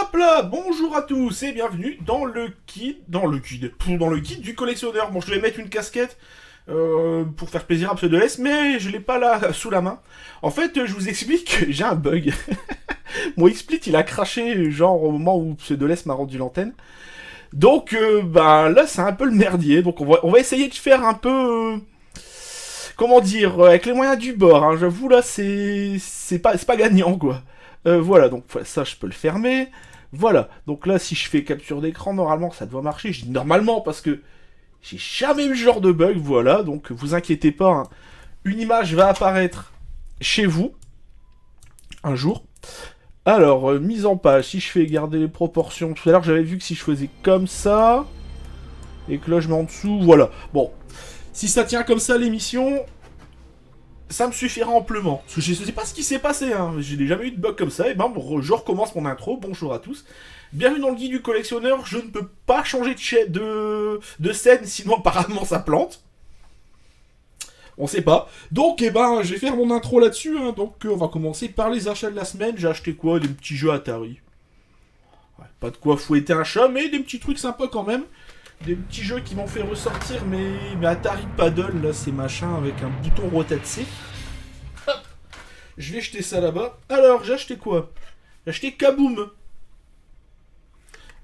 Hop là, bonjour à tous et bienvenue dans le guide du collectionneur. Bon, je vais mettre une casquette pour faire plaisir à Pseudoless, mais je l'ai pas là sous la main. En fait, je vous explique, j'ai un bug. Mon XSplit il a craché genre au moment où Pseudoless m'a rendu l'antenne. Donc, bah là c'est un peu le merdier. Donc on va essayer de faire un peu, comment dire, avec les moyens du bord. Hein. J'avoue là c'est pas gagnant quoi. Voilà, donc ça je peux le fermer. Voilà, donc là si je fais capture d'écran, normalement ça doit marcher. Je dis normalement parce que j'ai jamais eu ce genre de bug, voilà, donc vous inquiétez pas, hein. Une image va apparaître chez vous un jour. Alors, mise en page, si je fais garder les proportions, tout à l'heure j'avais vu que si je faisais comme ça, et que là je mets en dessous, voilà. Bon, si ça tient comme ça l'émission, ça me suffira amplement. Parce que je sais pas ce qui s'est passé, hein. J'ai jamais eu de bug comme ça. Et ben, je recommence mon intro. Bonjour à tous. Bienvenue dans le guide du collectionneur. Je ne peux pas changer de scène, sinon apparemment ça plante. On sait pas. Donc, eh ben, je vais faire mon intro là-dessus. Hein. Donc, on va commencer par les achats de la semaine. J'ai acheté quoi? Des petits jeux Atari. Ouais, pas de quoi fouetter un chat, mais des petits trucs sympas quand même. Des petits jeux qui m'ont fait ressortir mes Atari Paddle, là, ces machins avec un bouton rotate-C. Hop, je vais jeter ça là-bas. Alors, j'ai acheté quoi? J'ai acheté Kaboom.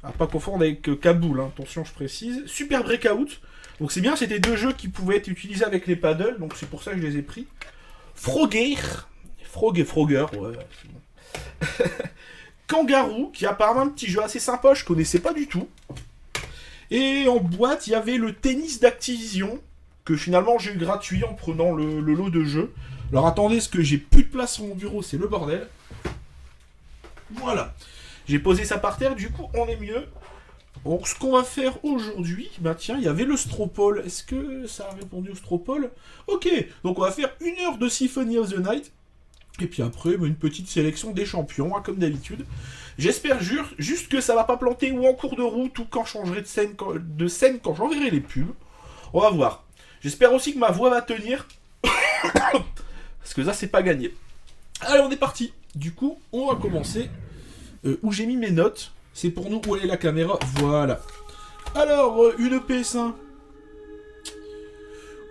À pas confondre avec Kaboul, hein. Attention, je précise. Super Breakout. Donc c'est bien, c'était deux jeux qui pouvaient être utilisés avec les paddles, donc c'est pour ça que je les ai pris. Frogger, ouais, c'est bon. Kangaroo, qui est apparemment un petit jeu assez sympa, je connaissais pas du tout. Et en boîte, il y avait le tennis d'Activision, que finalement j'ai eu gratuit en prenant le lot de jeux. Alors attendez, parce que j'ai plus de place sur mon bureau, c'est le bordel. Voilà. J'ai posé ça par terre, du coup on est mieux. Donc ce qu'on va faire aujourd'hui, bah tiens, il y avait le Stropole. Est-ce que ça a répondu au Stropole? Ok, donc on va faire 1 heure de Symphony of the Night. Et puis après, une petite sélection des champions, hein, comme d'habitude. J'espère juste que ça va pas planter ou en cours de route ou quand je changerai de scène quand j'enverrai les pubs. On va voir. J'espère aussi que ma voix va tenir. Parce que ça, c'est pas gagné. Allez, on est parti. Du coup, on va commencer. Où j'ai mis mes notes. C'est pour nous où elle est la caméra. Voilà. Alors, une PS1.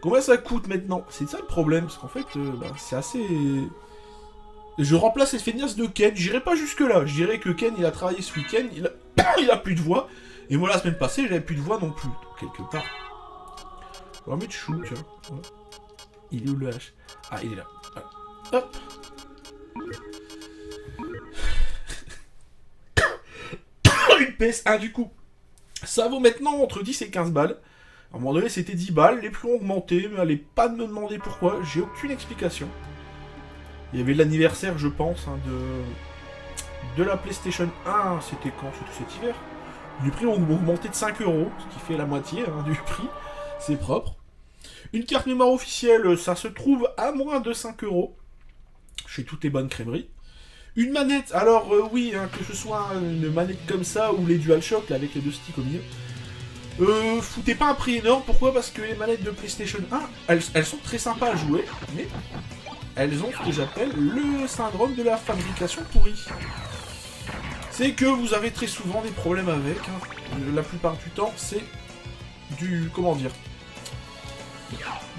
Combien ça coûte maintenant? C'est ça le problème, parce qu'en fait, c'est assez... Je remplace cette feignasse de Ken. J'irai pas jusque là. Je dirais que Ken, il a travaillé ce week-end. Il a plus de voix. Et moi, la semaine passée, j'avais plus de voix non plus. Donc, quelque part. On va mettre chou, tiens. Ouais. Il est où le H? Ah, il est là. Voilà. Hop. Une PS1 du coup. Ça vaut maintenant entre 10 et 15 balles. À un moment donné, c'était 10 balles. Les prix ont augmenté, mais allez pas me demander pourquoi. J'ai aucune explication. Il y avait l'anniversaire, je pense, hein, de la PlayStation 1. C'était quand? C'était cet hiver. Les prix ont augmenté de 5 €, ce qui fait la moitié hein, du prix. C'est propre. Une carte mémoire officielle, ça se trouve à moins de 5 € chez toutes les bonnes crèmeries. Une manette, alors oui, hein, que ce soit une manette comme ça ou les DualShock là, avec les deux sticks au milieu. Foutez pas un prix énorme, pourquoi? Parce que les manettes de PlayStation 1, elles sont très sympas à jouer, mais elles ont ce que j'appelle le syndrome de la fabrication pourrie. C'est que vous avez très souvent des problèmes avec, hein. La plupart du temps, c'est du... comment dire?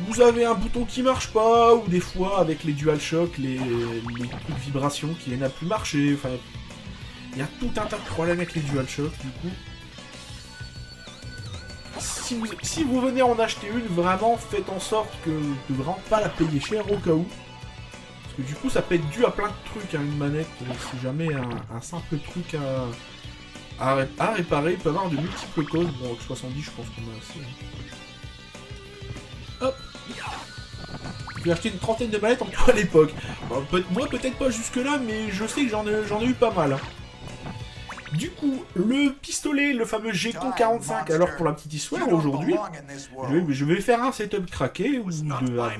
Vous avez un bouton qui marche pas, ou des fois avec les DualShock, les trucs vibrations qui viennent à plus marcher, enfin... Il y a tout un tas de problèmes avec les DualShock, du coup. Si vous venez en acheter une, vraiment faites en sorte de vraiment pas la payer cher au cas où. Parce que du coup ça peut être dû à plein de trucs, hein, une manette, si jamais un simple truc à réparer, il peut avoir de multiples causes. Bon, avec 70 je pense qu'on a assez. Hop. J'ai acheté une trentaine de manettes en tout à l'époque. Bon, moi peut-être pas jusque là, mais je sais que j'en ai eu pas mal. Hein. Du coup, le pistolet, le fameux G-Con 45, alors pour la petite histoire, aujourd'hui, je vais faire un setup craqué ou de avoir,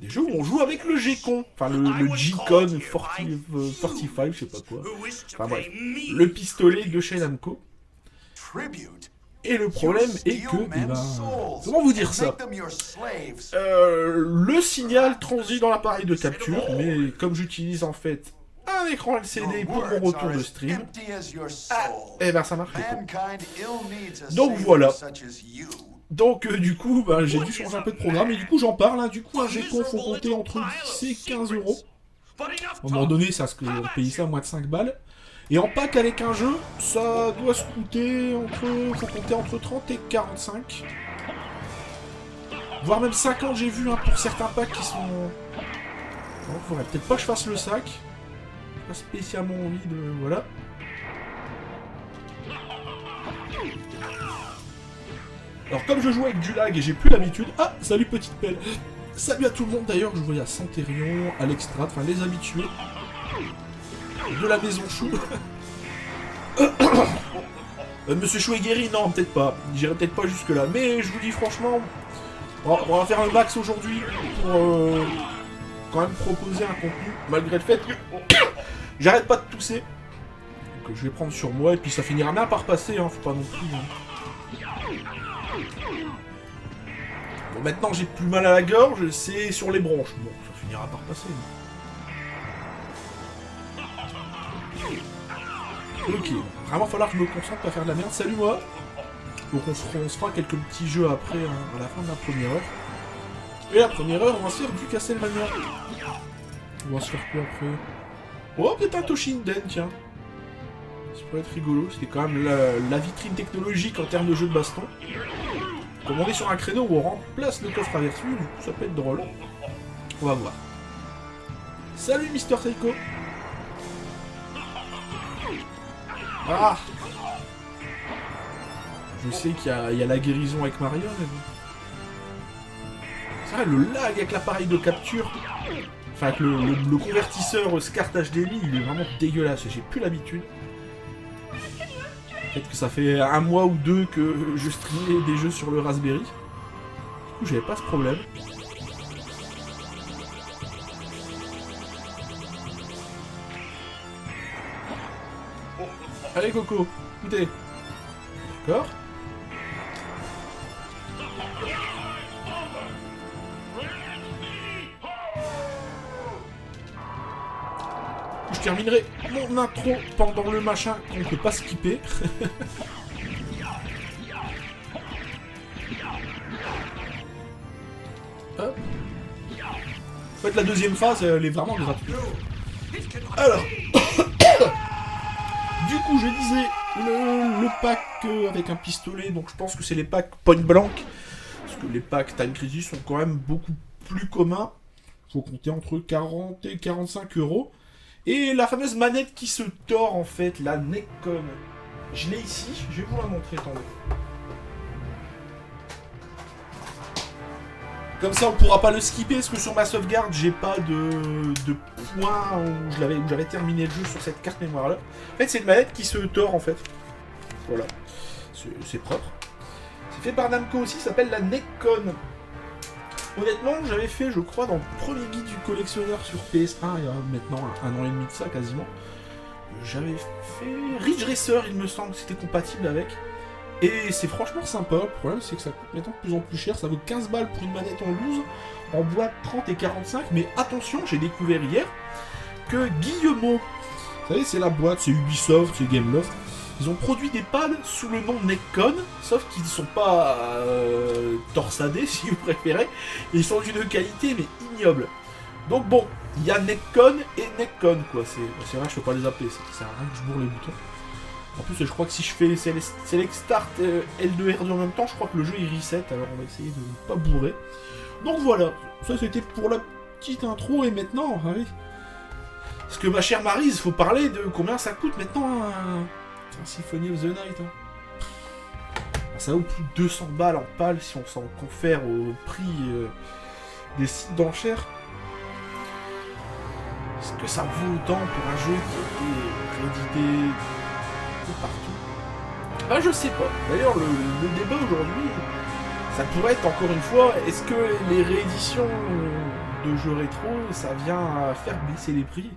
des jeux où on joue avec le G-Con, enfin le G-Con 45, je sais pas quoi. Enfin bref, le pistolet de chez Namco. Et le problème est que, comment vous dire ça? Le signal transite dans l'appareil de capture, mais comme j'utilise en fait un écran LCD pour mon retour de stream. Ah, et ben ça marche. Donc voilà. Donc du coup, bah, j'ai dû changer un peu de programme, et du coup j'en parle, hein. Du coup un GECO, faut compter entre 10 et 15 euros. À un moment donné, ça se paye ça à moins de 5 balles. Et en pack avec un jeu, ça doit se coûter faut compter entre 30 et 45. Voire même 50, j'ai vu, hein, pour certains packs qui sont... Bon, faudrait peut-être pas que je fasse le sac. J'ai pas spécialement envie de... Voilà. Alors comme je joue avec du lag et j'ai plus l'habitude... Ah, salut petite pelle. Salut à tout le monde d'ailleurs, je voyais à Santérion, à l'Extra, enfin les habitués de la maison Chou. Monsieur Chou est guéri? Non, peut-être pas. J'irai peut-être pas jusque là. Mais je vous dis franchement, on va faire un max aujourd'hui pour quand même proposer un contenu, malgré le fait que j'arrête pas de tousser. Donc je vais prendre sur moi et puis ça finira bien par passer, hein, faut pas non plus... Bon, maintenant j'ai plus mal à la gorge, c'est sur les bronches. Bon, ça finira par passer. Ok, vraiment falloir que je me concentre pas faire de la merde. Salut moi. Donc on se fera quelques petits jeux après, hein, à la fin de la première heure. Et la première heure, on va se faire du Castlevania. On va se faire quoi après? Oh, peut-être un Toshinden, tiens. Ça pourrait être rigolo, c'était quand même la vitrine technologique en termes de jeu de baston. Comme on est sur un créneau où on remplace le coffre à vertu, du coup ça peut être drôle. On va voir. Salut Mister Seiko. Ah! Je sais qu'il y a la guérison avec Mario, mais bon. C'est vrai, le lag avec l'appareil de capture, enfin avec le convertisseur SCART HDMI, il est vraiment dégueulasse, j'ai plus l'habitude. Peut-être que ça fait un mois ou deux que je streamais des jeux sur le Raspberry. Du coup, j'avais pas ce problème. Allez Coco, écoutez. D'accord. Je terminerai mon intro pendant le machin qu'on ne peut pas skipper. Hop. En fait, la deuxième phase, elle est vraiment gratuite. Alors... Du coup, je disais, le pack avec un pistolet, donc je pense que c'est les packs Point Blank, parce que les packs Time Crisis sont quand même beaucoup plus communs. Faut compter entre 40 et 45 euros. Et la fameuse manette qui se tord, en fait, la Neccon. Je l'ai ici, je vais vous la montrer, attendez. Comme ça, on pourra pas le skipper, parce que sur ma sauvegarde, j'ai pas de points où j'avais terminé le jeu sur cette carte mémoire-là. En fait, c'est une manette qui se tord, en fait. Voilà. C'est propre. C'est fait par Namco aussi, ça s'appelle la Neccon. Honnêtement, j'avais fait, je crois, dans le premier guide du collectionneur sur PS1, il y a maintenant un an et demi de ça, quasiment. J'avais fait Ridge Racer, il me semble que c'était compatible avec. Et c'est franchement sympa, le problème c'est que ça coûte maintenant de plus en plus cher, ça vaut 15 balles pour une manette en loose, en boîte 30 et 45, mais attention, j'ai découvert hier que Guillemot, vous savez c'est la boîte, c'est Ubisoft, c'est Gameloft, ils ont produit des pads sous le nom Neccon, sauf qu'ils ne sont pas torsadés si vous préférez, et ils sont d'une qualité mais ignoble. Donc bon, il y a Neccon et Neccon quoi, c'est vrai je peux pas les appeler, ça sert à rien que je bourre les boutons. En plus, je crois que si je fais Select Start L2 R2 en même temps, je crois que le jeu il reset, alors on va essayer de ne pas bourrer. Donc voilà, ça c'était pour la petite intro, et maintenant, oui. Parce que ma chère Maryse, faut parler de combien ça coûte maintenant un Symphony of the Night. Hein. Ça vaut plus de 200 balles en pâle si on s'en confère au prix des sites d'enchères. Est-ce que ça vaut autant pour un jeu qui a été réédité partout? Bah je sais pas. D'ailleurs le débat aujourd'hui, ça pourrait être encore une fois, est-ce que les rééditions de jeux rétro, ça vient à faire baisser les prix?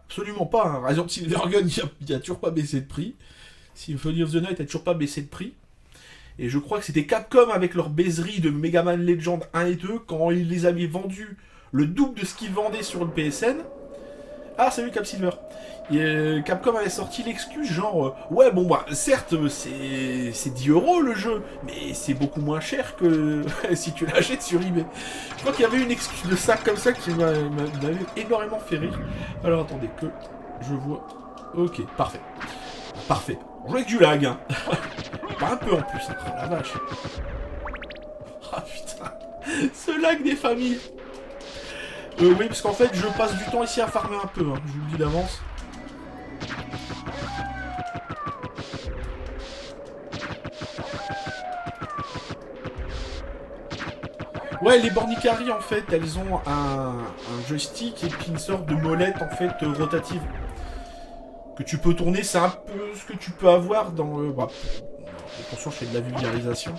Absolument pas. Hein. Par exemple, Silvergun, il a toujours pas baissé de prix. Symphony of the Night a toujours pas baissé de prix. Et je crois que c'était Capcom avec leur baiserie de Mega Man Legend 1 et 2, quand ils les avaient vendus le double de ce qu'ils vendaient sur le PSN. Ah, salut Capsilver. Et, Capcom avait sorti l'excuse genre ouais bon bah certes c'est 10 € le jeu, mais c'est beaucoup moins cher que si tu l'achètes sur eBay. Je crois qu'il y avait une excuse de ça comme ça qui m'avait énormément fait rire. Alors attendez que je vois. Ok, parfait. Parfait. On joue avec du lag, hein. Pas un peu en plus, hein. Oh la vache. Ah putain. Ce lag des familles. Oui, parce qu'en fait, je passe du temps ici à farmer un peu, hein. Je vous le dis d'avance. Ouais, les Bornicari, en fait, elles ont un joystick et puis une sorte de molette, en fait, rotative. Que tu peux tourner, c'est un peu ce que tu peux avoir dans le... Bah, attention, je fais de la vulgarisation.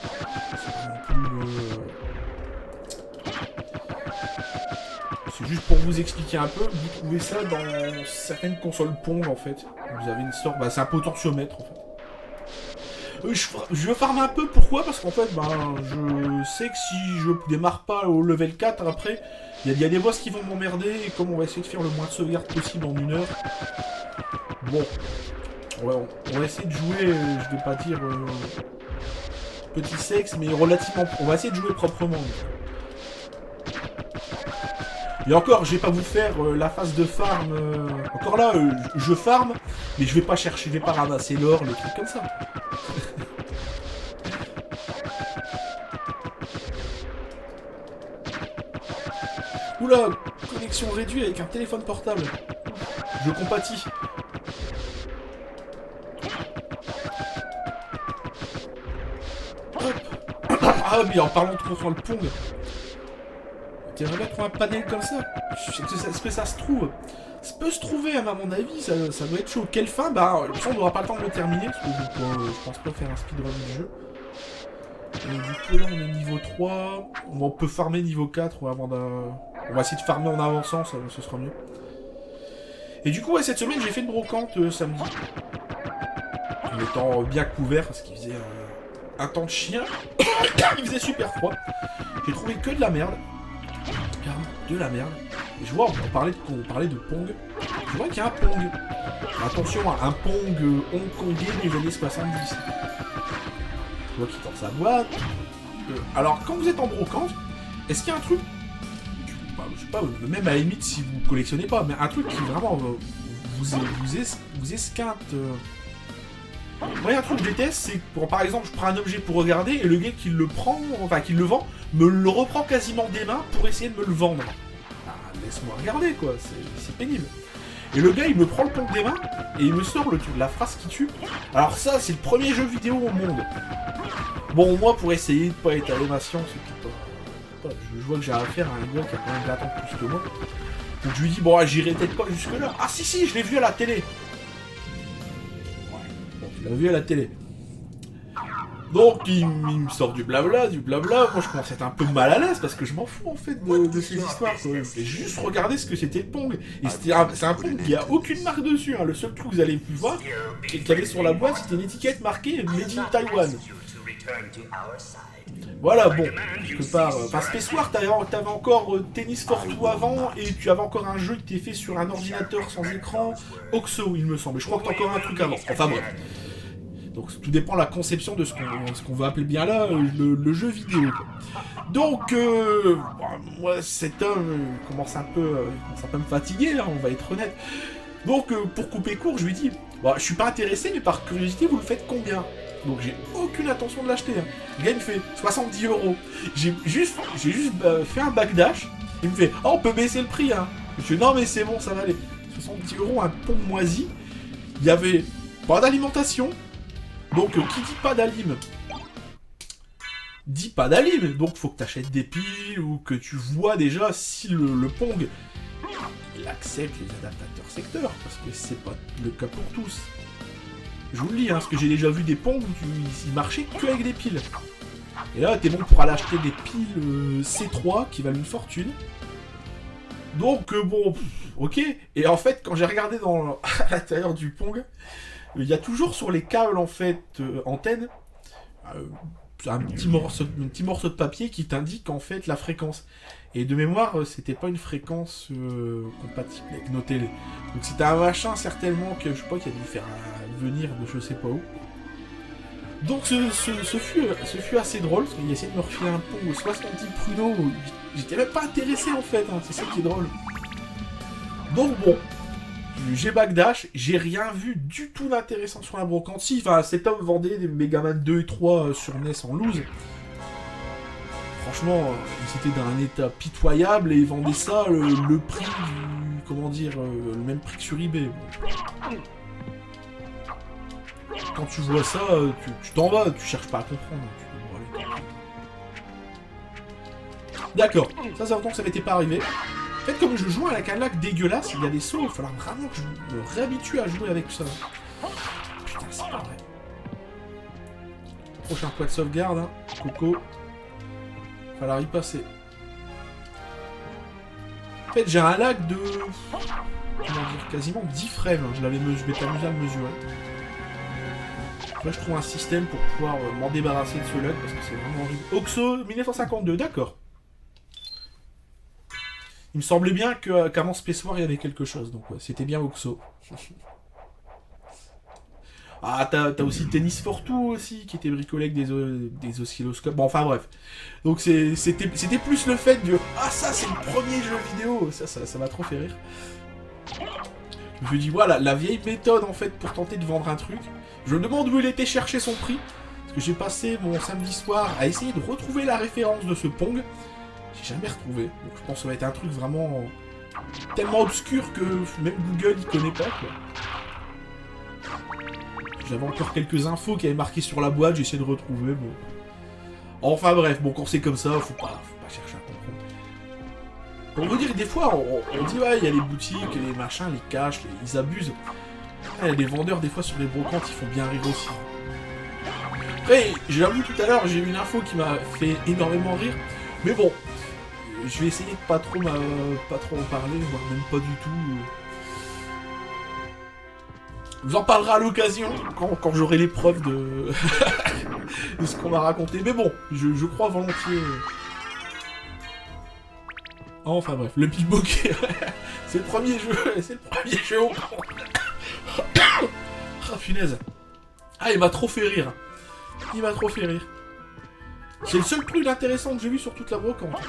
C'est juste pour vous expliquer un peu. Vous trouvez ça dans certaines consoles Pong, en fait. Vous avez une sorte... Bah, c'est un potentiomètre, en fait. Je farme un peu, pourquoi? Parce qu'en fait, je sais que si je démarre pas au level 4 après, il y a des boss qui vont m'emmerder, et comme on va essayer de faire le moins de sauvegarde possible en 1 heure, bon, ouais, on va essayer de jouer, je vais pas dire petit sexe, mais relativement, on va essayer de jouer proprement. Et encore, je vais pas vous faire la phase de farm, encore là, je farm, mais je vais pas chercher, je vais pas ramasser l'or, les trucs comme ça. Oula, connexion réduite avec un téléphone portable. Je compatis. Hop. Ah mais en parlant de contre le Pong. T'aimerais bien trouver un panel comme ça? Est-ce que ça se trouve? Ça peut se trouver, à mon avis, ça doit être chaud. Quelle fin? Bah, on n'aura pas le temps de le terminer, parce que je pense pas faire un speedrun du jeu. Du coup, là, on est niveau 3. On peut farmer niveau 4 avant d'un... On va essayer de farmer en avançant, ce sera mieux. Et du coup, ouais, cette semaine, j'ai fait une brocante samedi. En étant bien couvert, parce qu'il faisait un temps de chien. Il faisait super froid. J'ai trouvé que de la merde. De la merde. Et je vois, on parlait de Pong. Je vois qu'il y a un Pong. Attention, un Pong hongkongais des années 70. Je vois qu'il tord sa boîte. Alors, quand vous êtes en brocante, est-ce qu'il y a un truc... Je sais pas, même à la limite si vous collectionnez pas, mais un truc qui vraiment vous esquinte... Moi, un truc que je déteste, c'est que, par exemple, je prends un objet pour regarder et le gars qui le prend, enfin qui le vend, me le reprend quasiment des mains pour essayer de me le vendre. Ah, laisse-moi regarder, quoi, c'est pénible. Et le gars, il me prend le Pong des mains et il me sort la phrase qui tue. Alors ça, c'est le premier jeu vidéo au monde. Bon, moi, pour essayer de pas étaler ma science, je vois que j'ai affaire à un gars qui a quand même de l'attente plus que moi. Donc je lui dis, bon, j'irai peut-être pas jusque-là. Ah si, je l'ai vu à la télé. Je l'ai vu à la télé. Donc il me sort du blabla. Moi je commence à être un peu mal à l'aise parce que je m'en fous en fait de ces histoires. J'ai juste regardé ce que c'était le Pong. Et c'est un Pong qui a aucune marque dessus. Hein. Le seul truc que vous allez voir, qu'il y avait sur la boîte, c'était une étiquette marquée Made in Taiwan. Voilà, bon, quelque part. Enfin, Space War, t'avais encore Tennis for Two avant, et tu avais encore un jeu qui était fait sur un ordinateur sans écran, Oxo, il me semble. Je crois que t'as encore un truc avant. Enfin, bref. Donc, tout dépend de la conception de ce qu'on va appeler bien là le jeu vidéo. Quoi. Donc, moi, cet homme commence un peu à me fatiguer, hein, on va être honnête. Donc, pour couper court, je lui dis, je suis pas intéressé, mais par curiosité, vous le faites combien? Donc j'ai aucune intention de l'acheter. Hein. Le gars il me fait 70 €. J'ai juste fait un backdash. Il me fait on peut baisser le prix. Hein. Je dis non mais c'est bon, ça va aller. 70 €, un Pong moisi. Il y avait pas d'alimentation. Donc qui dit pas d'alim dit pas d'alim. Donc faut que tu achètes des piles ou que tu vois déjà si le Pong il accepte les adaptateurs secteurs. Parce que c'est pas le cas pour tous. Je vous le dis, hein, parce que j'ai déjà vu des Pong où ils marchaient que avec des piles. Et là, t'es bon pour aller acheter des piles C3 qui valent une fortune. Donc, bon, ok. Et en fait, quand j'ai regardé à l'intérieur du Pong, il y a toujours sur les câbles, en fait, antennes, un petit morceau de papier qui t'indique en fait la fréquence. Et de mémoire, c'était pas une fréquence compatible avec nos télés. Donc c'était un machin certainement que je sais pas qui a dû faire venir de je sais pas où. Donc ce fut assez drôle, parce qu'il essayait de me refiler un pot aux 70 pruneaux. J'étais même pas intéressé en fait, hein, c'est ça qui est drôle. Donc bon, j'ai Bagdash, j'ai rien vu du tout d'intéressant sur la brocante. Si, enfin cet homme vendait des Megaman 2 et 3 sur NES en loose. Franchement, c'était d'un état pitoyable et ils vendaient ça le prix du... comment dire, le même prix que sur eBay. Quand tu vois ça, tu t'en vas, tu cherches pas à comprendre. D'accord, ça longtemps que ça m'était pas arrivé. En fait, comme je joue à la Cadillac dégueulasse, il y a des sauts, il va falloir vraiment que je me réhabitue à jouer avec ça. Putain, c'est pas vrai. Prochain point de sauvegarde, hein. Coco. Falloir y passer. En fait, j'ai un lag de... comment dire, quasiment 10 frames. Je m'étais amusé à le mesurer. Là, je trouve un système pour pouvoir m'en débarrasser de ce lag, parce que c'est vraiment horrible. Oxo 1952, d'accord. Il me semblait bien qu'avant Space War, il y avait quelque chose, donc ouais, c'était bien Oxo. Ah, t'as aussi Tennis for Two aussi, qui était bricolé avec des oscilloscopes. Bon, enfin bref. Donc c'était plus le fait de... Ah, ça, c'est le premier jeu vidéo. Ça m'a trop fait rire. Je me suis dit, voilà, la vieille méthode, en fait, pour tenter de vendre un truc. Je me demande où il était chercher son prix. Parce que j'ai passé mon samedi soir à essayer de retrouver la référence de ce Pong. J'ai jamais retrouvé. Donc je pense que ça va être un truc vraiment... tellement obscur que même Google, il connaît pas, quoi. J'avais encore quelques infos qui avaient marqué sur la boîte, j'ai essayé de retrouver, bon... Enfin bref, bon, quand c'est comme ça, faut pas chercher à comprendre. Pour vous dire, des fois, on dit, ouais, il y a les boutiques, les machins, les caches, ils abusent. Il y a des vendeurs, des fois, sur les brocantes, ils font bien rire aussi. Après, j'avoue, tout à l'heure, j'ai eu une info qui m'a fait énormément rire, mais bon, je vais essayer de pas trop en parler, voire même pas du tout... Je vous en parlerai à l'occasion, quand j'aurai les preuves de... de ce qu'on m'a raconté. Mais bon, je crois volontiers... Enfin bref, le Big Bokeh, c'est le premier jeu au monde. Ah, punaise. Ah, il m'a trop fait rire. C'est le seul truc intéressant que j'ai vu sur toute la brocante.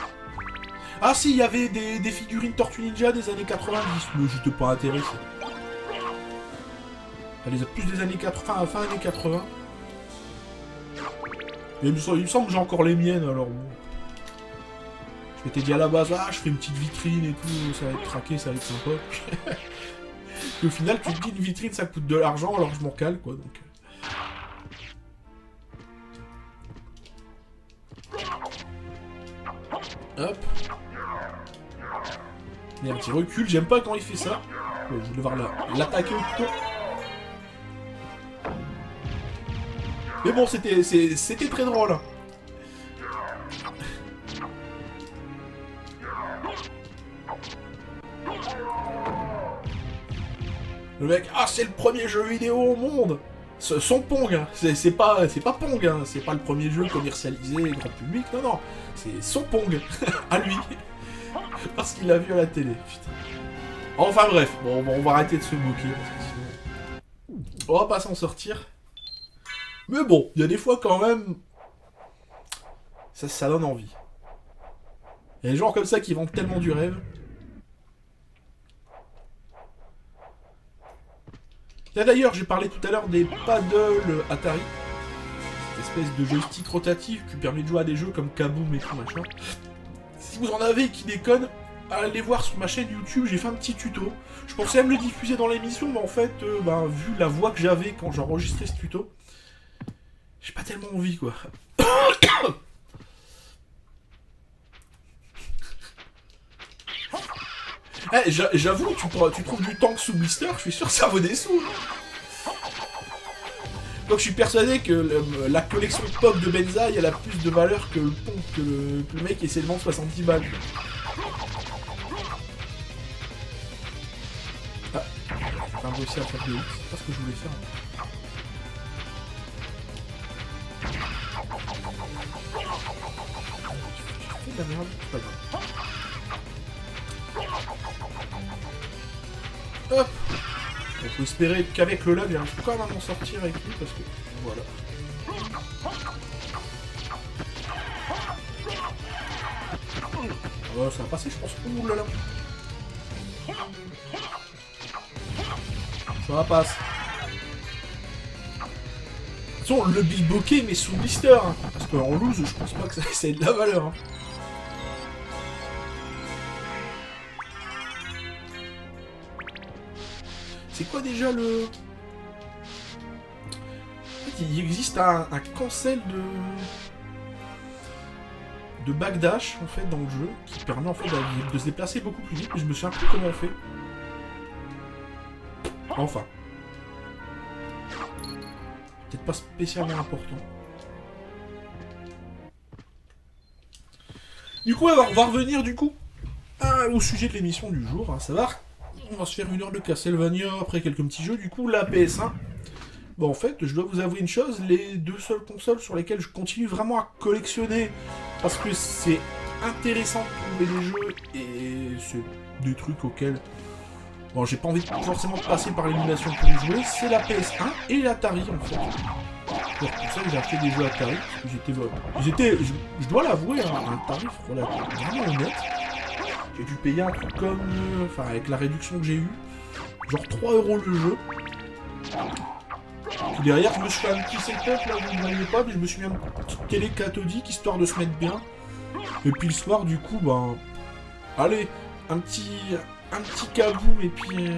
Ah si, il y avait des figurines Tortue Ninja des années 90, mais j'étais pas intéressé. Elle est plus des années 80, fin années 80. Et il me semble que j'ai encore les miennes, alors bon. Je m'étais dit à la base, ah, je ferai une petite vitrine et tout, ça va être craqué, ça va être sympa. Puis au final, tu te dis, une vitrine, ça coûte de l'argent, alors je m'en cale, quoi, donc... Hop. Il y a un petit recul, j'aime pas quand il fait ça. Je vais devoir l'attaquer au couteau. Mais bon, c'était très drôle. Le mec, ah, c'est le premier jeu vidéo au monde. Son Pong, hein. C'est pas Pong, hein. C'est pas le premier jeu commercialisé grand public, non, c'est son Pong, à lui. Parce qu'il l'a vu à la télé, putain. Enfin bref, bon, on va arrêter de se moquer, parce que sinon... On va pas s'en sortir. Mais bon, il y a des fois quand même... Ça donne envie. Il y a des gens comme ça qui vendent tellement du rêve. Là d'ailleurs, j'ai parlé tout à l'heure des paddles Atari. Cette espèce de joystick rotatif qui permet de jouer à des jeux comme Kaboom et tout machin. Si vous en avez qui déconnent, allez voir sur ma chaîne YouTube, j'ai fait un petit tuto. Je pensais à me le diffuser dans l'émission, mais en fait, vu la voix que j'avais quand j'enregistrais ce tuto, j'ai pas tellement envie, quoi. Eh, j'avoue, tu trouves du tank sous blister, je suis sûr que ça vaut des sous. Donc je suis persuadé que la collection pop de Benzaï, elle a plus de valeur que le pont que le mec essaie de vendre 70 balles. Ah, j'ai pas réussi à faire de hit, c'est pas ce que je voulais faire. J'ai fait de la merde, c'est pas grave. Hop. On peut espérer qu'avec le lag, j'arrive quand même à m'en sortir avec lui, parce que... Voilà. Oh, ça va passer, je pense. Ouh là là. Ça passe. De toute façon, le Big Bokeh mais sous blister, hein, parce qu'en loose, je pense pas que ça ait de la valeur. Hein. C'est quoi déjà le... En fait, il existe un cancel de backdash en fait dans le jeu qui permet en fait de se déplacer beaucoup plus vite, mais je me souviens plus comment on fait. Enfin. Peut-être pas spécialement important. Du coup, alors, on va revenir du coup au sujet de l'émission du jour, à savoir, on va se faire 1 heure de Castlevania après quelques petits jeux, du coup la PS1. Bon, en fait, je dois vous avouer une chose, les 2 seules consoles sur lesquelles je continue vraiment à collectionner, parce que c'est intéressant de trouver des jeux, et c'est des trucs auxquels... Bon, j'ai pas envie forcément de passer par l'émulation pour y jouer, c'est la PS1 et l'Atari, en fait. C'est pour ça que j'ai acheté des jeux Atari, parce que j'étais... Je dois l'avouer, hein, un tarif vraiment honnête. J'ai dû payer un truc comme... Enfin, avec la réduction que j'ai eue, genre 3 € le jeu. Puis derrière, je me suis fait un petit setup, là, vous ne voyez pas, mais je me suis mis une petite télé cathodique, histoire de se mettre bien. Et puis le soir, du coup, ben... Allez, un petit kaboom, et puis...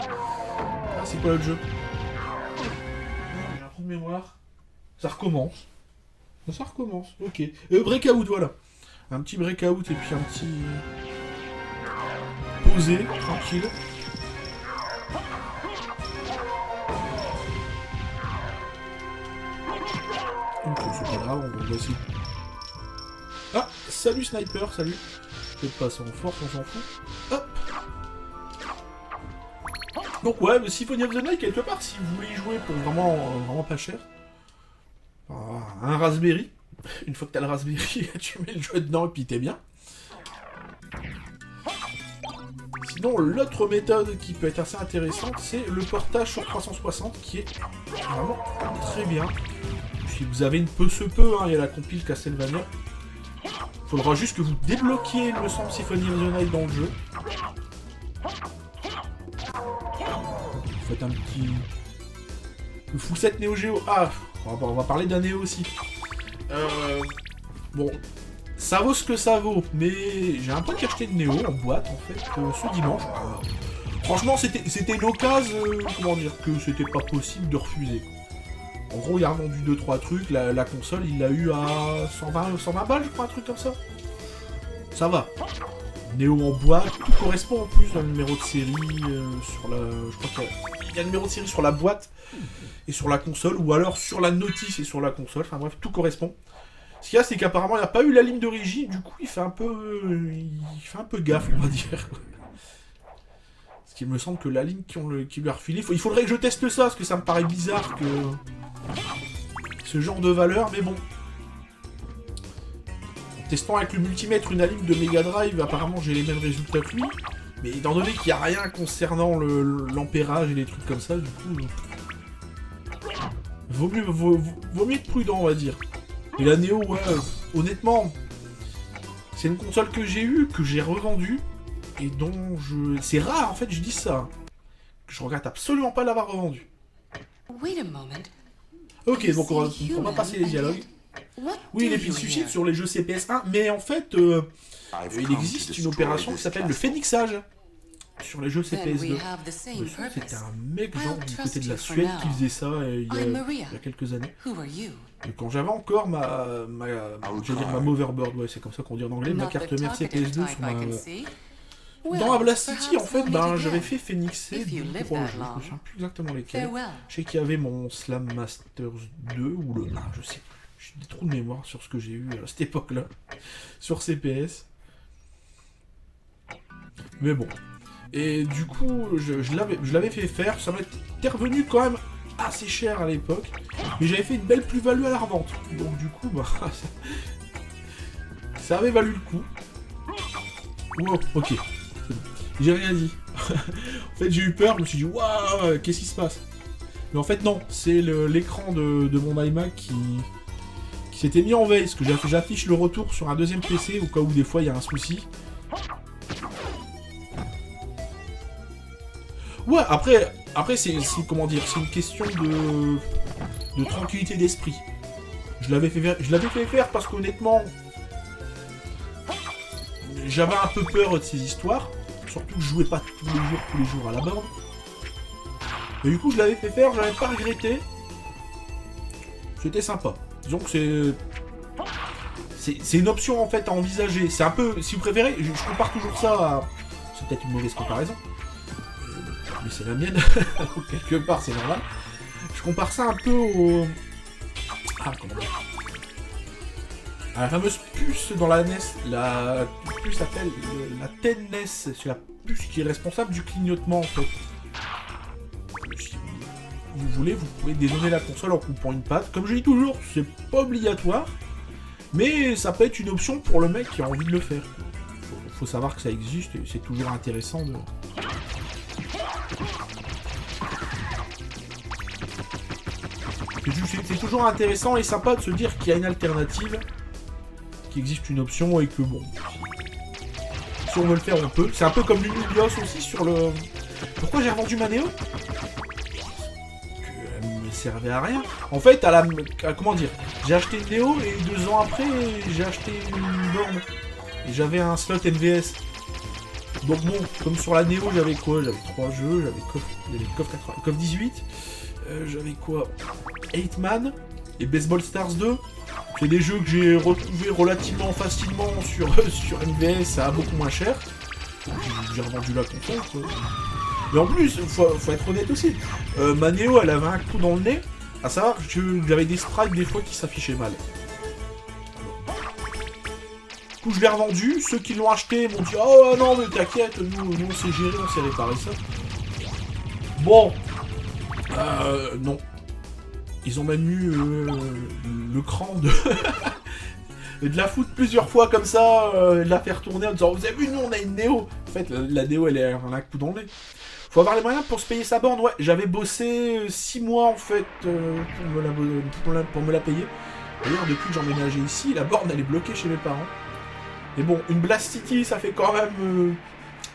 Ah, c'est quoi le jeu? J'ai un trou de mémoire. Ça recommence. Ça recommence, ok. Breakout, voilà. Un petit breakout, et puis un petit... Posé, tranquille. Ok, c'est pas grave, on va essayer. Ah, salut Sniper, salut. Peut-être passer en force, on s'en fout. Hop. Donc ouais, le Symphony of the Night, quelque part, si vous voulez y jouer pour vraiment pas cher. Un Raspberry. Une fois que t'as le Raspberry, tu mets le jeu dedans et puis t'es bien. Sinon, l'autre méthode qui peut être assez intéressante, c'est le portage sur 360 qui est vraiment très bien. Si vous avez une peu, hein, il y a la compile Castlevania. Faudra juste que vous débloquiez, il me semble, Symphony of the Night dans le jeu. Vous faites un petit... Le full set Neo Geo. Ah, on va parler d'un Neo aussi. Bon, ça vaut ce que ça vaut, mais j'ai un pote qui a acheté de Neo en boîte, en fait, ce dimanche. Franchement, c'était une occasion, comment dire, que c'était pas possible de refuser. En gros, il a revendu 2-3 trucs, la console, il l'a eu à 120 balles, je crois, un truc comme ça. Ça va. Néo en boîte, tout correspond en plus dans le numéro de série sur la... Je crois qu'il y a le numéro de série sur la boîte et sur la console, ou alors sur la notice et sur la console, enfin bref, tout correspond. Ce qu'il y a, c'est qu'apparemment, il n'a pas eu la ligne d'origine, du coup, il fait un peu gaffe, on va dire. Parce qu'il me semble que la ligne qui lui a refilé... Il faudrait que je teste ça, parce que ça me paraît bizarre que... Ce genre de valeur, mais bon. En testant avec le multimètre une ligne de Mega Drive, apparemment j'ai les mêmes résultats que lui. Mais étant donné qu'il n'y a rien concernant l'ampérage et les trucs comme ça, du coup... Vaut mieux être prudent, on va dire. Et la Neo, ouais, honnêtement... C'est une console que j'ai eue, que j'ai revendue, et dont je... C'est rare, en fait, je dis ça. Que je regrette absolument pas l'avoir revendue. Ok, donc on va passer les dialogues. Oui, les pistes suicides sur les jeux CPS1, mais en fait, il existe une opération qui s'appelle le phénixage sur les jeux CPS2. C'était un mec genre du côté de la Suède qui faisait ça il y a quelques années. Et quand j'avais encore ma Motherboard, ouais, c'est comme ça qu'on dit en anglais, ma carte mère CPS2 sur ma... Dans la Blast City, en fait, j'avais fait phénixer 3 jeux, je me souviens plus exactement lesquels. Je sais qu'il y avait mon Slam Masters 2 ou le 1, je sais plus. J'ai des trous de mémoire sur ce que j'ai eu à cette époque-là, sur CPS. Mais bon. Et du coup, je l'avais fait faire, ça m'était revenu quand même assez cher à l'époque, mais j'avais fait une belle plus-value à la revente. Donc du coup, bah, ça avait valu le coup. Wow, ok. J'ai rien dit. En fait, j'ai eu peur, je me suis dit, waouh, qu'est-ce qui se passe? Mais en fait, non, c'est l'écran de mon iMac qui s'était mis en veille, parce que j'affiche le retour sur un deuxième PC, au cas où des fois il y a un souci. Ouais, après c'est comment dire, c'est une question de tranquillité d'esprit. Je l'avais fait faire parce qu'honnêtement, j'avais un peu peur de ces histoires. Surtout que je jouais pas tous les jours à la borne. Et du coup, je l'avais fait faire, j'avais pas regretté. C'était sympa. Disons que c'est une option en fait à envisager. C'est un peu, si vous préférez, je compare toujours ça à... C'est peut-être une mauvaise comparaison. Mais c'est la mienne. Quelque part, c'est normal. Je compare ça un peu au... Ah, comment dire, à la fameuse puce dans la NES. La puce s'appelle la TEN-NES. C'est la puce qui est responsable du clignotement en fait. Si vous voulez, vous pouvez dézonner la console en coupant une patte. Comme je dis toujours, c'est pas obligatoire. Mais ça peut être une option pour le mec qui a envie de le faire. Faut savoir que ça existe et c'est toujours intéressant de... C'est toujours intéressant et sympa de se dire qu'il y a une alternative, qu'il existe une option et que bon, si on veut le faire, on peut. C'est un peu comme l'Unibios aussi sur le... Pourquoi j'ai revendu ma Neo? Elle me servait à rien. En fait, comment dire, j'ai acheté une Neo et 2 ans après, j'ai acheté une borne. Et j'avais un slot MVS. Donc bon, comme sur la Neo, j'avais quoi? J'avais 3 jeux, j'avais KOF 18, j'avais quoi? 8 Man et Baseball Stars 2. C'est des jeux que j'ai retrouvés relativement facilement sur MVS à beaucoup moins cher. J'ai revendu la console, quoi. Mais en plus, faut être honnête aussi, ma Neo, elle avait un coup dans le nez, à savoir que j'avais des sprites des fois qui s'affichaient mal. Du coup, je l'ai revendu, ceux qui l'ont acheté m'ont dit « Oh non, mais t'inquiète, nous on s'est géré, on s'est réparé ça. » Bon, non. Ils ont même eu le cran de la foutre plusieurs fois comme ça, de la faire tourner en disant « Vous avez vu, nous on a une Néo !» En fait, la Néo, elle a un coup dans le nez. Faut avoir les moyens pour se payer sa borne, ouais. J'avais bossé 6 mois en fait pour me la payer. D'ailleurs, depuis que j'ai emménagé ici, la borne elle est bloquée chez mes parents. Mais bon, une Blast City, ça fait quand même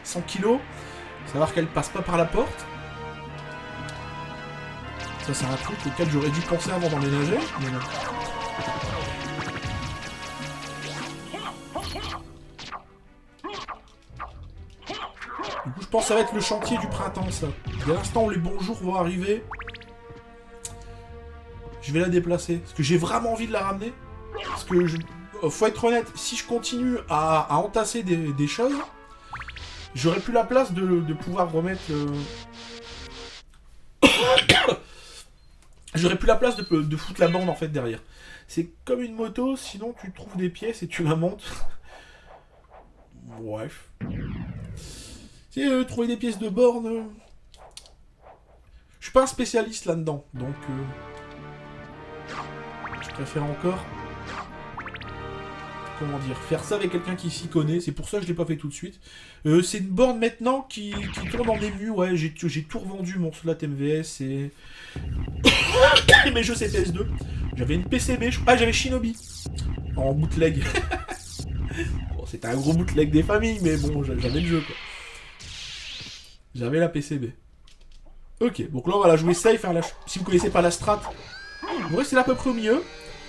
100 kilos. Savoir qu'elle passe pas par la porte. Ça, c'est un truc auquel j'aurais dû penser avant d'emménager. Mais non. Du coup, je pense que ça va être le chantier du printemps, ça. Dès l'instant où les bons jours vont arriver, je vais la déplacer. Parce que j'ai vraiment envie de la ramener. Parce que, faut être honnête, si je continue à entasser des choses, j'aurai plus la place de pouvoir remettre... J'aurais plus la place de foutre la borne en fait derrière. C'est comme une moto, sinon tu trouves des pièces et tu la montes. Bref. Trouver des pièces de borne... Je suis pas un spécialiste là-dedans, donc... Je préfère encore... Comment dire, faire ça avec quelqu'un qui s'y connaît, c'est pour ça que je l'ai pas fait tout de suite. C'est une borne maintenant qui tourne en ému, ouais, j'ai tout revendu mon slot MVS et mes jeux CPS2. J'avais une PCB, j'avais Shinobi en bootleg. Bon, c'était un gros bootleg des familles, mais bon, j'avais le jeu quoi. J'avais la PCB. Ok, donc là on va la jouer safe, hein, si vous connaissez pas la strat, vous restez là à peu près au milieu,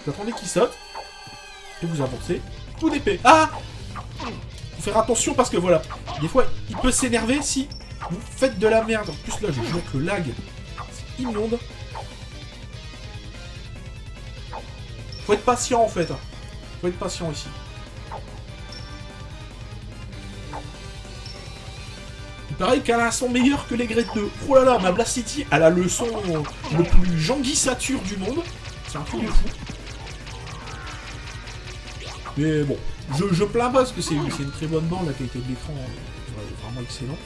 vous attendez qu'il saute. Et vous avancez, coup d'épée. Ah! Faut faire attention parce que voilà, des fois, il peut s'énerver si vous faites de la merde. En plus là, je joue avec le lag. C'est immonde. Faut être patient en fait. Faut être patient ici. Il paraît qu'elle a un son meilleur que les Grade 2. Oh là là, ma Blast City, elle a le son le plus Jean-Guy du monde. C'est un truc de fou. Mais bon, je plains pas parce que c'est une très bonne borne, la qualité de l'écran est vraiment excellente.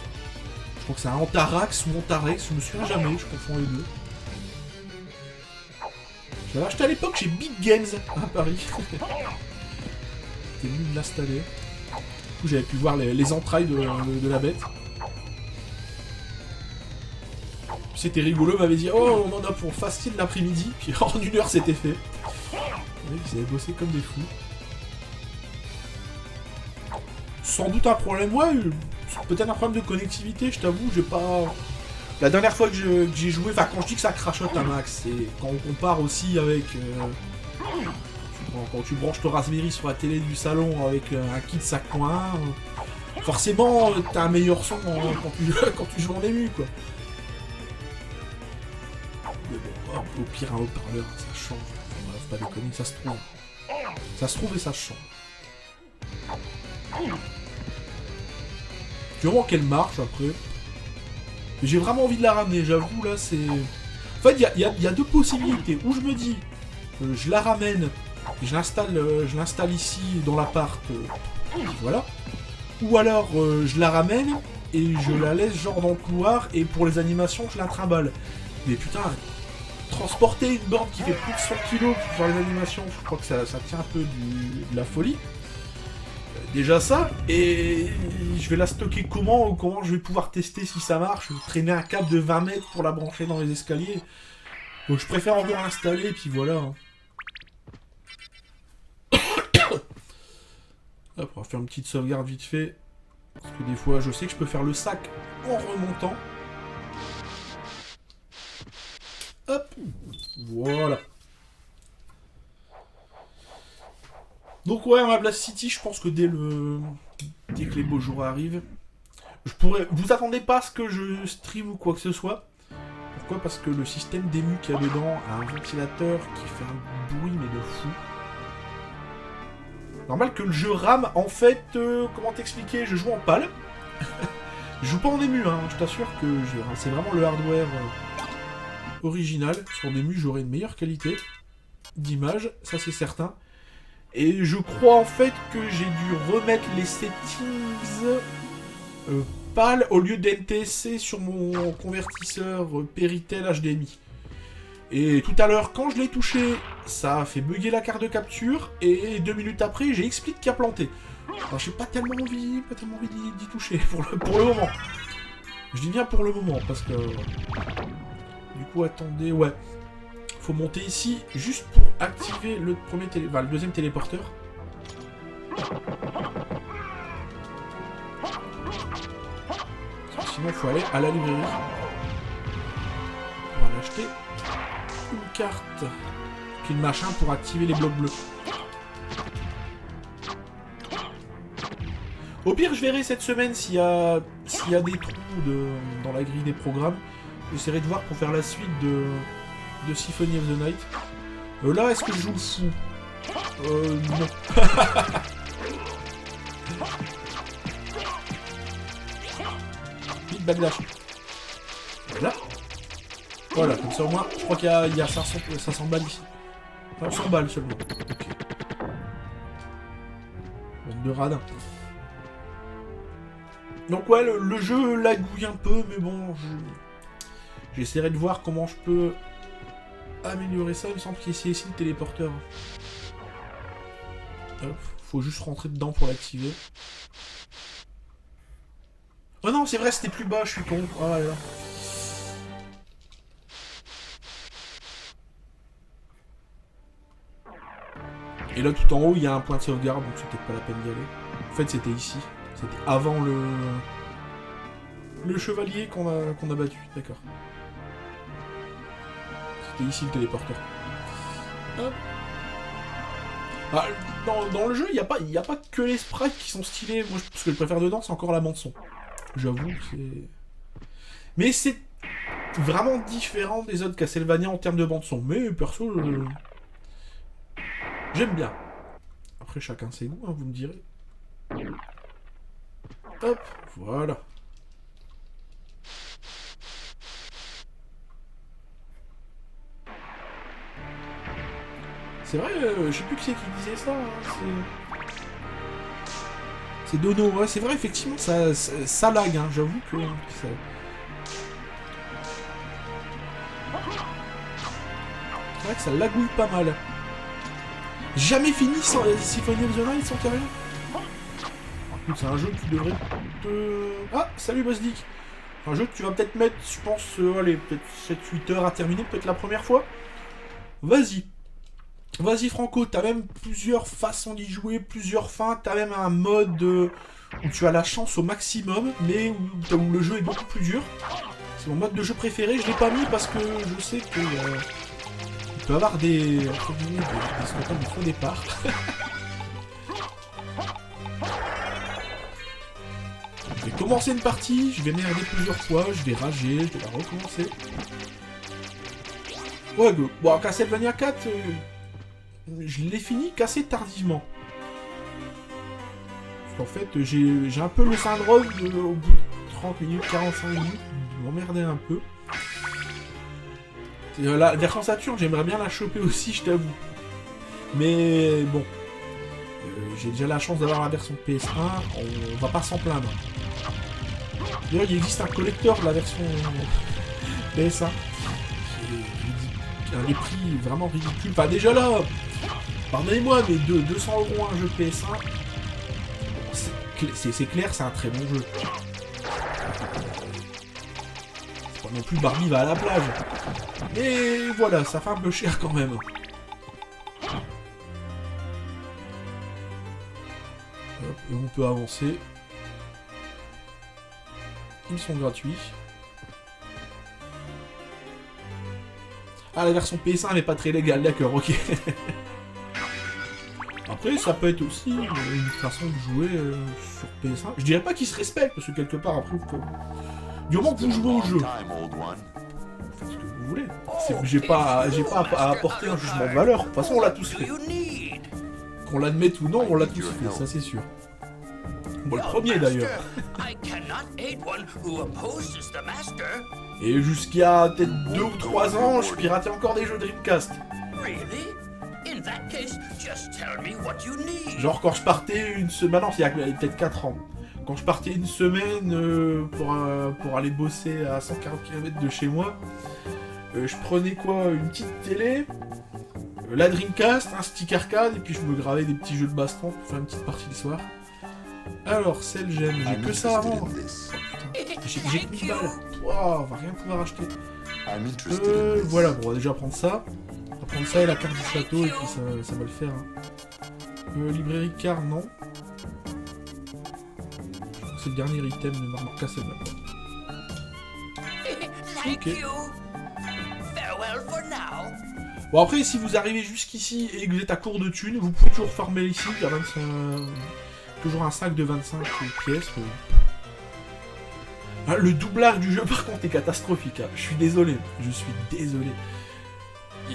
Je crois que c'est un Antarax ou Antarex, je me souviens jamais, je confonds les deux. J'avais acheté à l'époque chez Big Games à Paris. C'était mieux de l'installer. Du coup, j'avais pu voir les entrailles de la bête. C'était rigolo, on m'avait dit oh, on en a pour facile l'après-midi, puis en 1 heure c'était fait. Les mecs, ils avaient bossé comme des fous. Sans doute un problème, ouais, peut-être un problème de connectivité, je t'avoue, j'ai pas... La dernière fois que j'ai joué, enfin quand je dis que ça crachote un max, c'est quand on compare aussi avec... quand tu branches ton Raspberry sur la télé du salon avec un kit 5.1, forcément t'as un meilleur son quand tu joues en ému, quoi. Mais bon, au pire un haut-parleur, ça change. Enfin, bref, pas déconner, ça se trouve. Ça se trouve et ça se change. Du moment qu'elle marche après. J'ai vraiment envie de la ramener, j'avoue là c'est. En fait il y a deux possibilités. Où je me dis je la ramène, je l'installe ici dans l'appart, voilà. Ou alors je la ramène et je la laisse genre dans le couloir et pour les animations je la trimballe. Mais putain, transporter une borne qui fait plus de 100 kg pour faire les animations, je crois que ça tient un peu de la folie. Déjà ça, et je vais la stocker comment je vais pouvoir tester si ça marche, traîner un câble de 20 mètres pour la brancher dans les escaliers. Donc je préfère encore l'installer, et puis voilà. Hop, on va faire une petite sauvegarde vite fait. Parce que des fois, je sais que je peux faire le sac en remontant. Hop, voilà. Donc ouais, ma Blast City, je pense que dès que les beaux jours arrivent, je pourrais... Vous attendez pas à ce que je stream ou quoi que ce soit. Pourquoi? Parce que le système d'ému qu'il y a dedans a un ventilateur qui fait un bruit mais de fou. Normal que le jeu rame, en fait, comment t'expliquer? Je joue en PAL. Je joue pas en ému, hein, je t'assure que c'est vraiment le hardware original. Sur l'ému, j'aurai une meilleure qualité d'image, ça c'est certain. Et je crois en fait que j'ai dû remettre les settings PAL au lieu d'NTSC sur mon convertisseur Péritel HDMI. Et tout à l'heure, quand je l'ai touché, ça a fait bugger la carte de capture, et 2 minutes après, j'ai Xsplit qui a planté. Alors j'ai pas tellement envie d'y toucher pour le moment. Je dis bien pour le moment, parce que... Du coup, attendez, ouais. Faut monter ici, juste pour activer le deuxième téléporteur. Sinon, il faut aller à la librairie. Pour aller acheter une carte. Puis le machin pour activer les blocs bleus. Au pire, je verrai cette semaine s'il y a des trous dans la grille des programmes. J'essaierai de voir pour faire la suite de Symphony of the Night. Là, est-ce que je joue le fou? Non. Vite, baglash. Voilà. Voilà, comme ça au moins, je crois qu'il y a 500 balles ici. Enfin, 100 balles seulement. Ok. Bande de radins. Donc ouais, le jeu lagouille un peu, mais bon, j'essaierai de voir comment je peux améliorer ça. Il me semble qu'il y a ici le téléporteur. Hop, faut juste rentrer dedans pour l'activer. Oh non, c'est vrai, c'était plus bas, je suis con. Oh là là. Et là, tout en haut, il y a un point de sauvegarde, donc c'était pas la peine d'y aller. En fait, c'était ici. C'était avant le chevalier qu'on a battu, d'accord. C'était ici le téléporteur. Hop. Ah, dans le jeu, il n'y a pas que les sprites qui sont stylés. Moi, ce que je préfère dedans, c'est encore la bande-son. J'avoue, c'est... Mais c'est vraiment différent des autres Castlevania en termes de bande-son. Mais perso, j'aime bien. Après, chacun ses goûts, hein, vous me direz. Hop, voilà. C'est vrai, je sais plus qui c'est qui disait ça. Hein, c'est Dono, ouais, c'est vrai, effectivement, ça lag, hein, j'avoue que ça... vrai que ça lagouille pas mal. Jamais fini sans Symphony of the Night sans carrière. Écoute, c'est un jeu que tu devrais te... Ah, salut Bosdick. Un jeu que tu vas peut-être mettre, je pense, allez, peut-être 7-8 heures à terminer, peut-être la première fois. Vas-y. Vas-y Franco, t'as même plusieurs façons d'y jouer, plusieurs fins, t'as même un mode où tu as la chance au maximum, mais où le jeu est beaucoup plus dur. C'est mon mode de jeu préféré, je l'ai pas mis parce que je sais que il peut y avoir des faux départ. Je vais commencer une partie, je vais merder plusieurs fois, je vais rager, je vais la recommencer. Ouais, bon, Castlevania 4, je l'ai fini qu'assez tardivement. Parce qu'en fait, j'ai un peu le syndrome au bout de 30 minutes, 45 minutes, de m'emmerder un peu. La version Saturn, j'aimerais bien la choper aussi, je t'avoue. Mais bon, j'ai déjà la chance d'avoir la version PS1, on va pas s'en plaindre. D'ailleurs, il existe un collector de la version PS1. Des prix vraiment ridicules. Enfin, déjà là, pardonnez-moi, mais 200 € un jeu PS1, c'est clair, c'est un très bon jeu. C'est pas non plus Barbie va à la plage. Mais voilà, ça fait un peu cher quand même. Hop, et on peut avancer. Ils sont gratuits. Ah, la version PS1 n'est pas très légale, d'accord, ok. Après, ça peut être aussi une façon de jouer sur PS1. Je dirais pas qu'ils se respectent, parce que quelque part, après, du moment que vous jouez au jeu, faites ce que vous voulez. J'ai pas à apporter un jugement de valeur. De toute façon, on l'a tous fait. Qu'on l'admette ou non, on l'a tous fait, ça c'est sûr. Bon, le premier d'ailleurs. Et jusqu'à peut-être 2 ou 3 ans, je piratais encore des jeux Dreamcast. Genre quand je partais une semaine, non, il y a peut-être 4 ans. Quand je partais une semaine pour aller bosser à 140 km de chez moi, je prenais quoi, une petite télé, la Dreamcast, un stick arcade, et puis je me gravais des petits jeux de baston pour faire une petite partie le soir. Alors, celle j'aime, j'ai que ça à vendre. J'ai que 1000 balles. Wow, on va rien pouvoir acheter. Voilà, bon, on va déjà prendre ça. On va prendre ça et la carte du château, et puis ça va le faire. Hein. Librairie car, non. C'est le dernier item de Marmor Castlevania. Ok. Bon, après, si vous arrivez jusqu'ici et que vous êtes à court de thunes, vous pouvez toujours farmer ici. Il y a 25... toujours un sac de 25 pièces. Ah, le doublage du jeu, par contre, est catastrophique. Hein. Je suis désolé.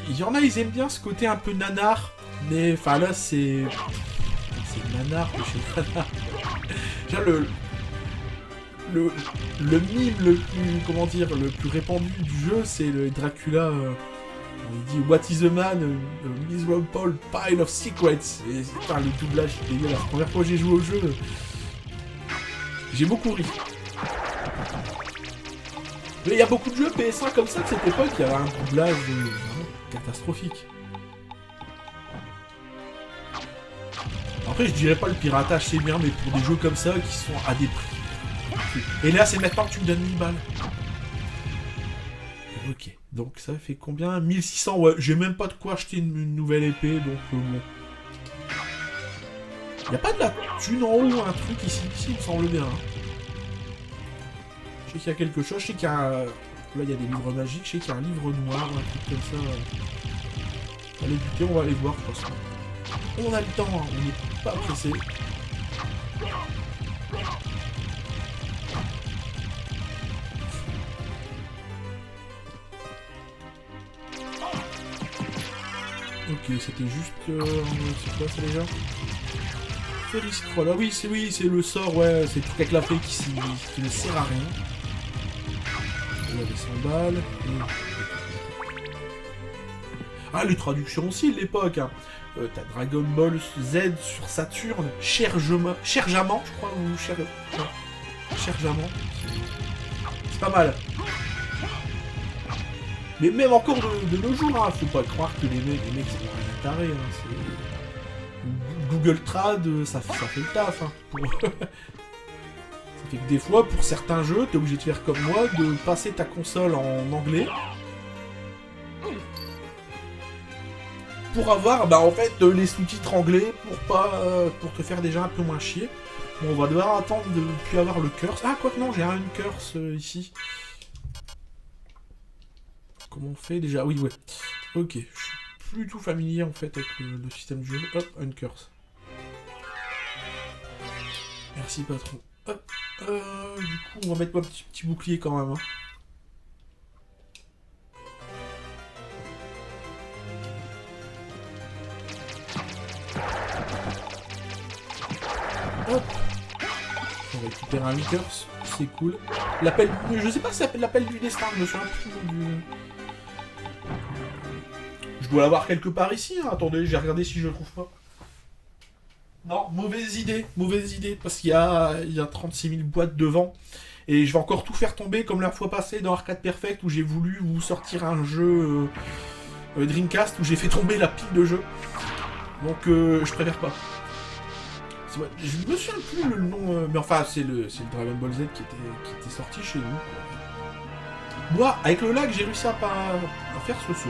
Il y en a, ils aiment bien ce côté un peu nanar. Mais, enfin, là, c'est nanar de chez nanar. Déjà, le mime le plus, comment dire, le plus répandu du jeu, c'est le Dracula... il dit What is a man? A miserable pile of secrets. Et putain, le doublage est dégueulasse. La première fois que j'ai joué au jeu, j'ai beaucoup ri. Mais il y a beaucoup de jeux PS1 comme ça de cette époque, il y avait un doublage vraiment catastrophique. Après, je dirais pas le piratage c'est bien, mais pour des jeux comme ça qui sont à des prix. Et là, c'est maintenant que tu me donnes 1000 balles. Ok. Donc ça fait combien? 1600, ouais. J'ai même pas de quoi acheter une nouvelle épée, donc bon. Y'a pas de la thune en haut, un truc ici, il me semble bien. Hein. Je sais qu'il y a quelque chose, je sais qu'il y a... Là, il y a des livres magiques, je sais qu'il y a un livre noir, un truc comme ça. On va aller buter, on va aller voir, de toute façon. On a le temps, hein. On n'est pas pressé. Ok, c'était juste... c'est quoi ça déjà? Fairy Scroll, ah oui, c'est le sort, ouais, c'est le truc avec la fée qui ne sert à rien. Il y avait 100 balles. Ah, les traductions aussi de l'époque, hein. T'as Dragon Ball Z sur Saturn, Cher Jamant, je crois, ou Cher Jamant. C'est pas mal. Mais même encore de nos jours, hein, faut pas croire que les mecs sont rien tarés. Hein, Google Trad, ça fait le taf. Hein, ça fait que des fois, pour certains jeux, t'es obligé de faire comme moi, de passer ta console en anglais. Pour avoir, en fait, les sous-titres anglais, pour te faire déjà un peu moins chier. Bon, on va devoir attendre de plus avoir le curse. Ah, quoi que non, j'ai un curse ici. Comment on fait déjà? Oui, ouais. Ok, je suis plus tout familier en fait avec le système de jeu. Hop, un curse. Merci patron. Hop. Du coup, on va mettre un petit bouclier quand même. Hein. Hop. On récupère un curse, c'est cool. L'appel, je sais pas si ça s'appelle l'appel du destin, je me souviens plus du... Je dois l'avoir quelque part ici, hein. Attendez, j'ai regardé si je le trouve pas. Non, mauvaise idée, parce qu'il y a 36 000 boîtes devant. Et je vais encore tout faire tomber comme la fois passée dans Arcade Perfect où j'ai voulu vous sortir un jeu Dreamcast où j'ai fait tomber la pile de jeux. Donc je préfère pas. Ouais, je me souviens plus le nom, mais enfin c'est le Dragon Ball Z qui était sorti chez nous. Moi, avec le lag, j'ai réussi à faire ce saut.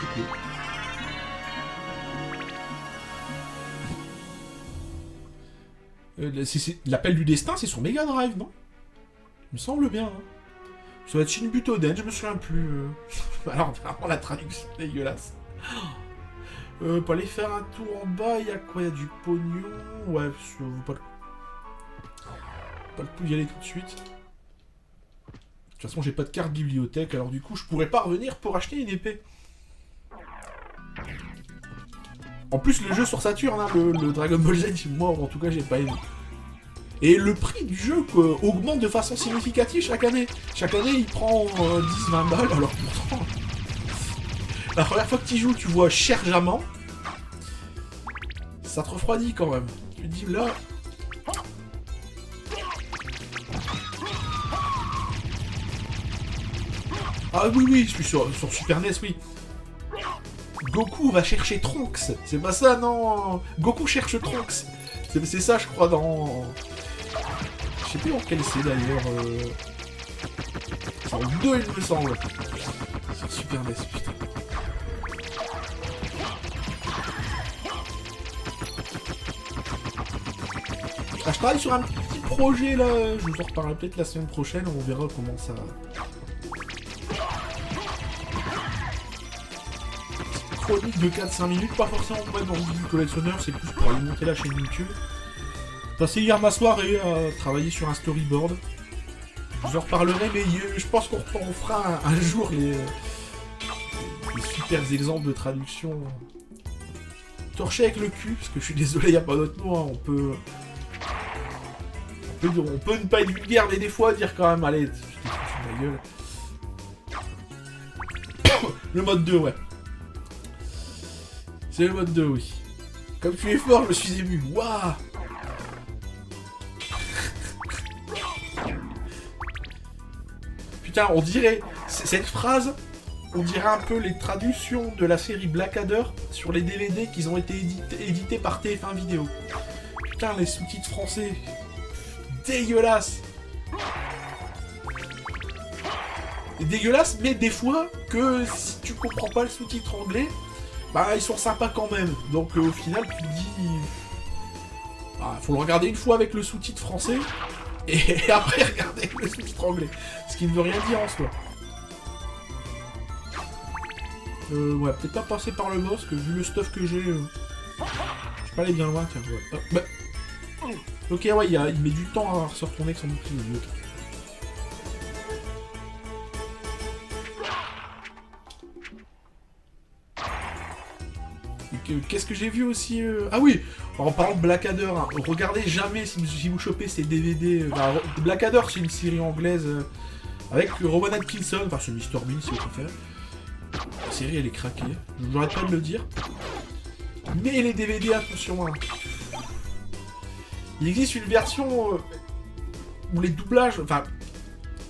C'est cool. L'appel du destin, c'est sur Mega Drive, non? Il me semble bien. Hein. Ça va être Shin Butoden, je me souviens plus. Alors, vraiment, la traduction dégueulasse. Pour aller faire un tour en bas, il y a quoi? Il y a du pognon. Ouais, ça vaut pas le coup d'y aller tout de suite. De toute façon, j'ai pas de carte bibliothèque, alors du coup, je pourrais pas revenir pour acheter une épée. En plus, le jeu sur Saturn, hein, le Dragon Ball Z, moi, en tout cas, j'ai pas aimé. Et le prix du jeu augmente de façon significative chaque année. Chaque année, il prend 10-20 balles, alors pourtant... La première fois que tu joues, tu vois cher Jaman. Ça te refroidit quand même. Tu te dis là... Ah oui, je suis sur Super NES, oui. Goku va chercher Trunks. C'est pas ça, non. Goku cherche Trunks. C'est ça, je crois, dans... Je sais plus en quel c'est, d'ailleurs. C'est en 2, il me semble. Sur Super NES, putain. Ah, je travaille sur un petit projet, là. Je vous en reparlerai peut-être la semaine prochaine. On verra comment ça... Chronique de 4-5 minutes, pas forcément pour être dans le du collectionneur, c'est plus pour alimenter la chaîne YouTube. J'ai passé hier ma soirée à travailler sur un storyboard. Je vous en reparlerai, mais je pense qu'on fera un jour les super exemples de traduction. Torcher avec le cul, parce que je suis désolé, il n'y a pas d'autre mot, hein. On peut ne pas être vulgaire, mais des fois dire quand même, allez, je t'ai foutu ma gueule. Le mode 2, ouais. C'est le mode 2, oui. Comme tu es fort, je me suis ému. Waouh. Putain, on dirait... Cette phrase, on dirait un peu les traductions de la série Blackadder sur les DVD qui ont été édités par TF1 Vidéo. Putain, les sous-titres français. Dégueulasse. Dégueulasse, mais des fois, que si tu comprends pas le sous-titre anglais... Bah, ils sont sympas quand même. Donc, au final, tu te dis... Bah, faut le regarder une fois avec le sous-titre français, et après regarder avec le sous-titre anglais. Ce qui ne veut rien dire en soi. Ouais, peut-être pas passer par le boss, que vu le stuff que j'ai... Je vais pas aller bien loin, tiens. Ouais. Bah... Ok, ouais, il met du temps à se retourner avec son bouclier. Qu'est-ce que j'ai vu aussi Ah oui, en parlant de Blackadder, hein, regardez jamais si vous chopez ces DVD. Blackadder, c'est une série anglaise avec Rowan Atkinson, enfin c'est Mr Bean si vous préférez. La série elle est craquée, je n'arrête pas de le dire. Mais les DVD, attention, hein. Il existe une version où les doublages, enfin,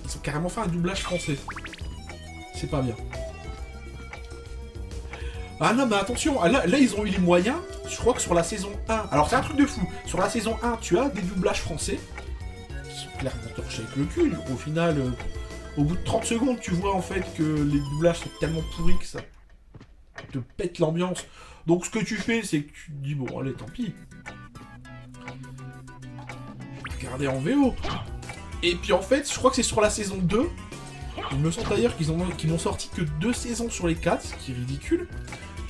ils ont carrément fait un doublage français. C'est pas bien. Ah non, mais attention, là, ils ont eu les moyens, je crois que sur la saison 1... Alors, c'est un truc de fou. Sur la saison 1, tu as des doublages français, qui sont clairement torchés avec le cul. Au final, au bout de 30 secondes, tu vois, en fait, que les doublages sont tellement pourris que ça te pète l'ambiance. Donc, ce que tu fais, c'est que tu te dis, bon, allez, tant pis. Regardez en VO. Et puis, en fait, je crois que c'est sur la saison 2... Il me semble d'ailleurs qu'ils n'ont sorti que 2 saisons sur les 4, ce qui est ridicule.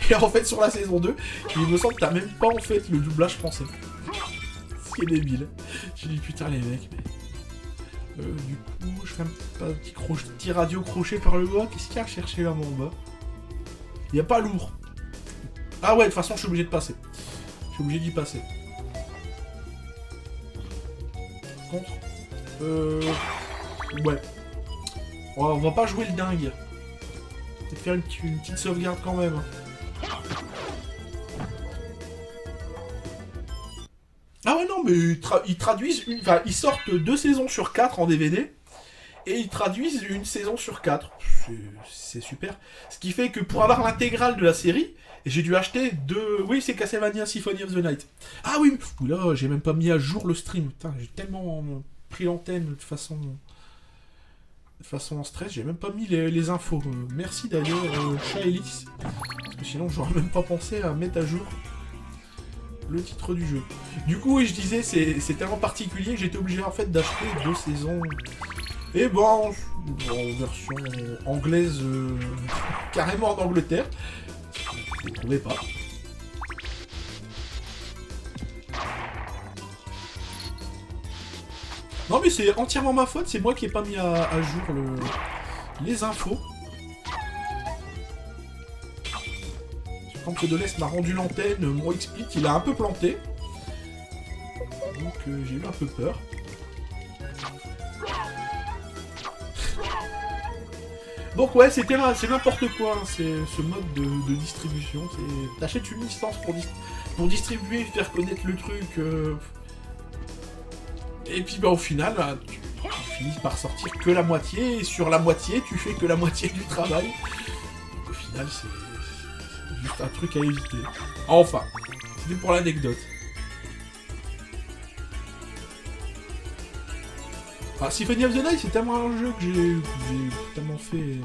Et en fait, sur la saison 2, il me semble que t'as même pas en fait le doublage français. Ce qui est débile. J'ai dit putain les mecs, mais... du coup, je fais un petit radio crochet par le bas. Qu'est-ce qu'il y a à chercher là en bas? Il n'y a pas lourd. Ah ouais, de toute façon, je suis obligé de passer. Je suis obligé d'y passer. Par contre... Ouais. On va pas jouer le dingue. Peut-être faire une petite sauvegarde quand même. Ah ouais non mais ils traduisent enfin ils sortent 2 saisons sur 4 en DVD et ils traduisent une saison sur 4. C'est super. Ce qui fait que pour avoir l'intégrale de la série, j'ai dû acheter 2... Oui, c'est Castlevania Symphony of the Night. Ah oui, là j'ai même pas mis à jour le stream. Putain, j'ai tellement pris l'antenne de façon en stress, j'ai même pas mis les infos. Merci d'ailleurs, Chaelis. Parce que sinon, j'aurais même pas pensé à mettre à jour le titre du jeu. Du coup, oui, je disais, c'est tellement particulier que j'étais obligé en fait d'acheter 2 saisons. Et bon, en version anglaise, carrément en Angleterre. Je ne trouvais pas. Non mais c'est entièrement ma faute, c'est moi qui ai pas mis à jour les infos. Quand ce de l'Est m'a rendu l'antenne, mon explique, il a un peu planté. Donc j'ai eu un peu peur. Donc ouais, c'est n'importe quoi, hein, c'est ce mode de distribution. T'achètes une licence pour distribuer, faire connaître le truc... Et puis bah au final, bah, tu finis par sortir que la moitié, et sur la moitié, tu fais que la moitié du travail. Donc au final, c'est juste un truc à éviter. Enfin, c'était pour l'anecdote. Ah, Symphony of the Night, c'est tellement un jeu que j'ai tellement fait...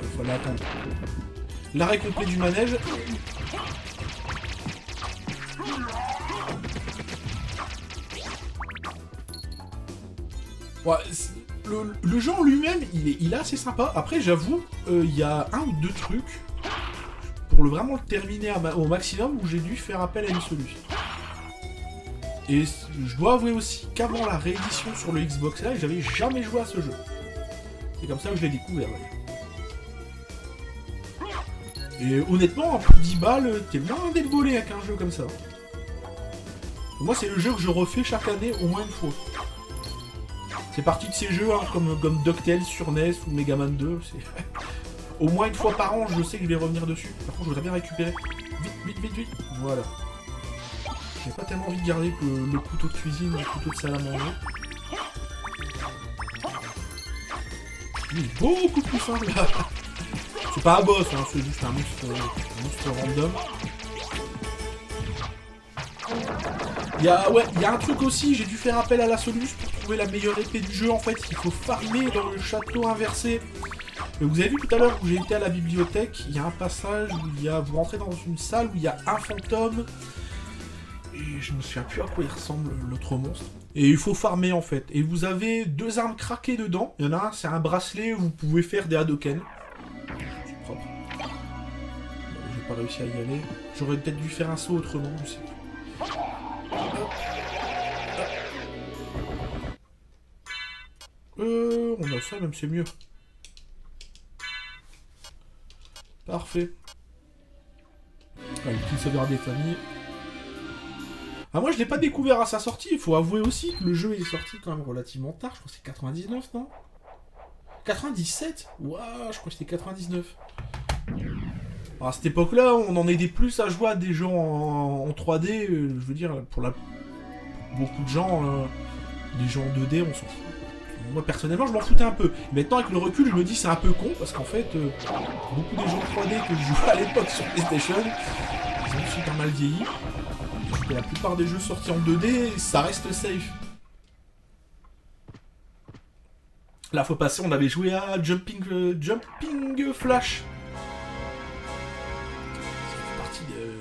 Il fallait attendre. L'arrêt complet du manège. Ouais, le jeu en lui-même, il est assez sympa. Après, j'avoue, il y a un ou 2 trucs pour vraiment le terminer au maximum où j'ai dû faire appel à une solution. Et je dois avouer aussi qu'avant la réédition sur le Xbox Live, j'avais jamais joué à ce jeu. C'est comme ça que je l'ai découvert. Ouais. Et honnêtement, pour 10 balles, t'es loin d'être volé avec un jeu comme ça. Moi, c'est le jeu que je refais chaque année au moins une fois. C'est parti de ces jeux, hein, comme DuckTales sur NES ou Mega Man 2. Au moins une fois par an, je sais que je vais revenir dessus. Par contre, je voudrais bien récupérer. Vite. Voilà. J'ai pas tellement envie de garder le couteau de cuisine, le couteau de salle à manger. Il est beaucoup plus simple là. C'est pas un boss, hein, c'est juste un monstre random. Il y a un truc aussi, j'ai dû faire appel à la solution pour trouver la meilleure épée du jeu. En fait, il faut farmer dans le château inversé. Et vous avez vu tout à l'heure où j'ai été à la bibliothèque, il y a un passage où vous rentrez dans une salle où il y a un fantôme. Et je me souviens plus à quoi il ressemble l'autre monstre. Et il faut farmer en fait. Et vous avez 2 armes craquées dedans. Il y en a un, c'est un bracelet où vous pouvez faire des Hadoken. C'est propre. J'ai pas réussi à y aller. J'aurais peut-être dû faire un saut autrement, je sais plus. On a ça, même c'est mieux. Parfait. Allez, petit sauvegarde des familles. Ah, moi je l'ai pas découvert à sa sortie, il faut avouer aussi que le jeu est sorti quand même relativement tard, je crois que c'est 99, non? 97? Ouah, je crois que c'était 99. Alors, à cette époque-là, on en aidait plus à jouer à des jeux en 3D, je veux dire, pour beaucoup de gens, les jeux en 2D, on s'en fout. moi personnellement je m'en foutais un peu. Maintenant avec le recul je me dis c'est un peu con parce qu'en fait beaucoup des jeux 3D que je jouais à l'époque sur PlayStation, ils ont super mal vieilli. Et la plupart des jeux sortis en 2D, ça reste safe. La fois passée on avait joué à Jumping Flash.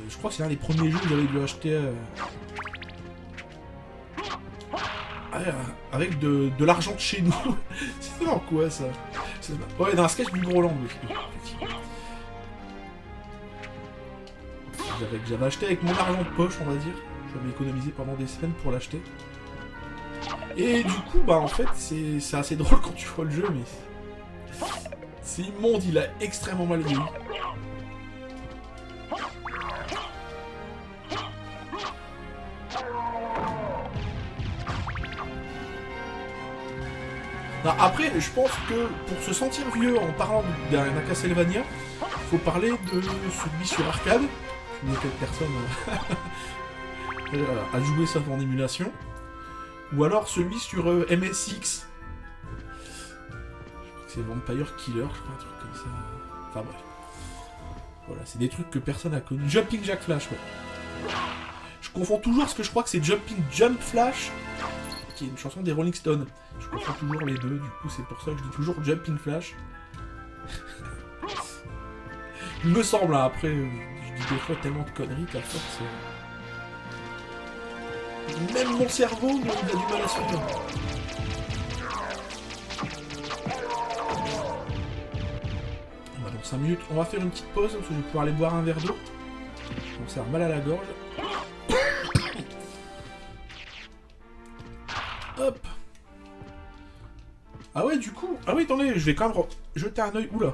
Je crois que c'est l'un des premiers jeux que j'avais dû acheter avec de l'argent de chez nous. C'était dans quoi ça? Ouais, dans un sketch du Groland, effectivement. J'avais acheté avec mon argent de poche, on va dire. J'avais économisé pendant des semaines pour l'acheter. Et du coup, bah en fait, c'est assez drôle quand tu vois le jeu, mais c'est immonde, il a extrêmement mal vieilli. Non, après, je pense que pour se sentir vieux en parlant d'un Castlevania, il faut parler de celui sur arcade. Je ne sais quelle personne a joué ça en émulation. Ou alors celui sur MSX. Je crois que c'est Vampire Killer, je crois, un truc comme ça. Enfin bref. Voilà, c'est des trucs que personne n'a connu. Jumping Jack Flash, ouais. Je confonds toujours parce que je crois que c'est Jumping Jump Flash, qui est une chanson des Rolling Stones. Je confonds toujours les deux, du coup c'est pour ça que je dis toujours Jumping Flash. Il me semble, hein, après, je dis des fois tellement de conneries qu'à force... Même mon cerveau, il a du mal à suivre. Bah, dans 5 minutes, on va faire une petite pause, parce que je vais pouvoir aller boire un verre d'eau. Je commence à avoir mal à la gorge. Hop. Ah ouais, du coup... Ah oui, attendez, je vais quand même jeter un œil. Oula.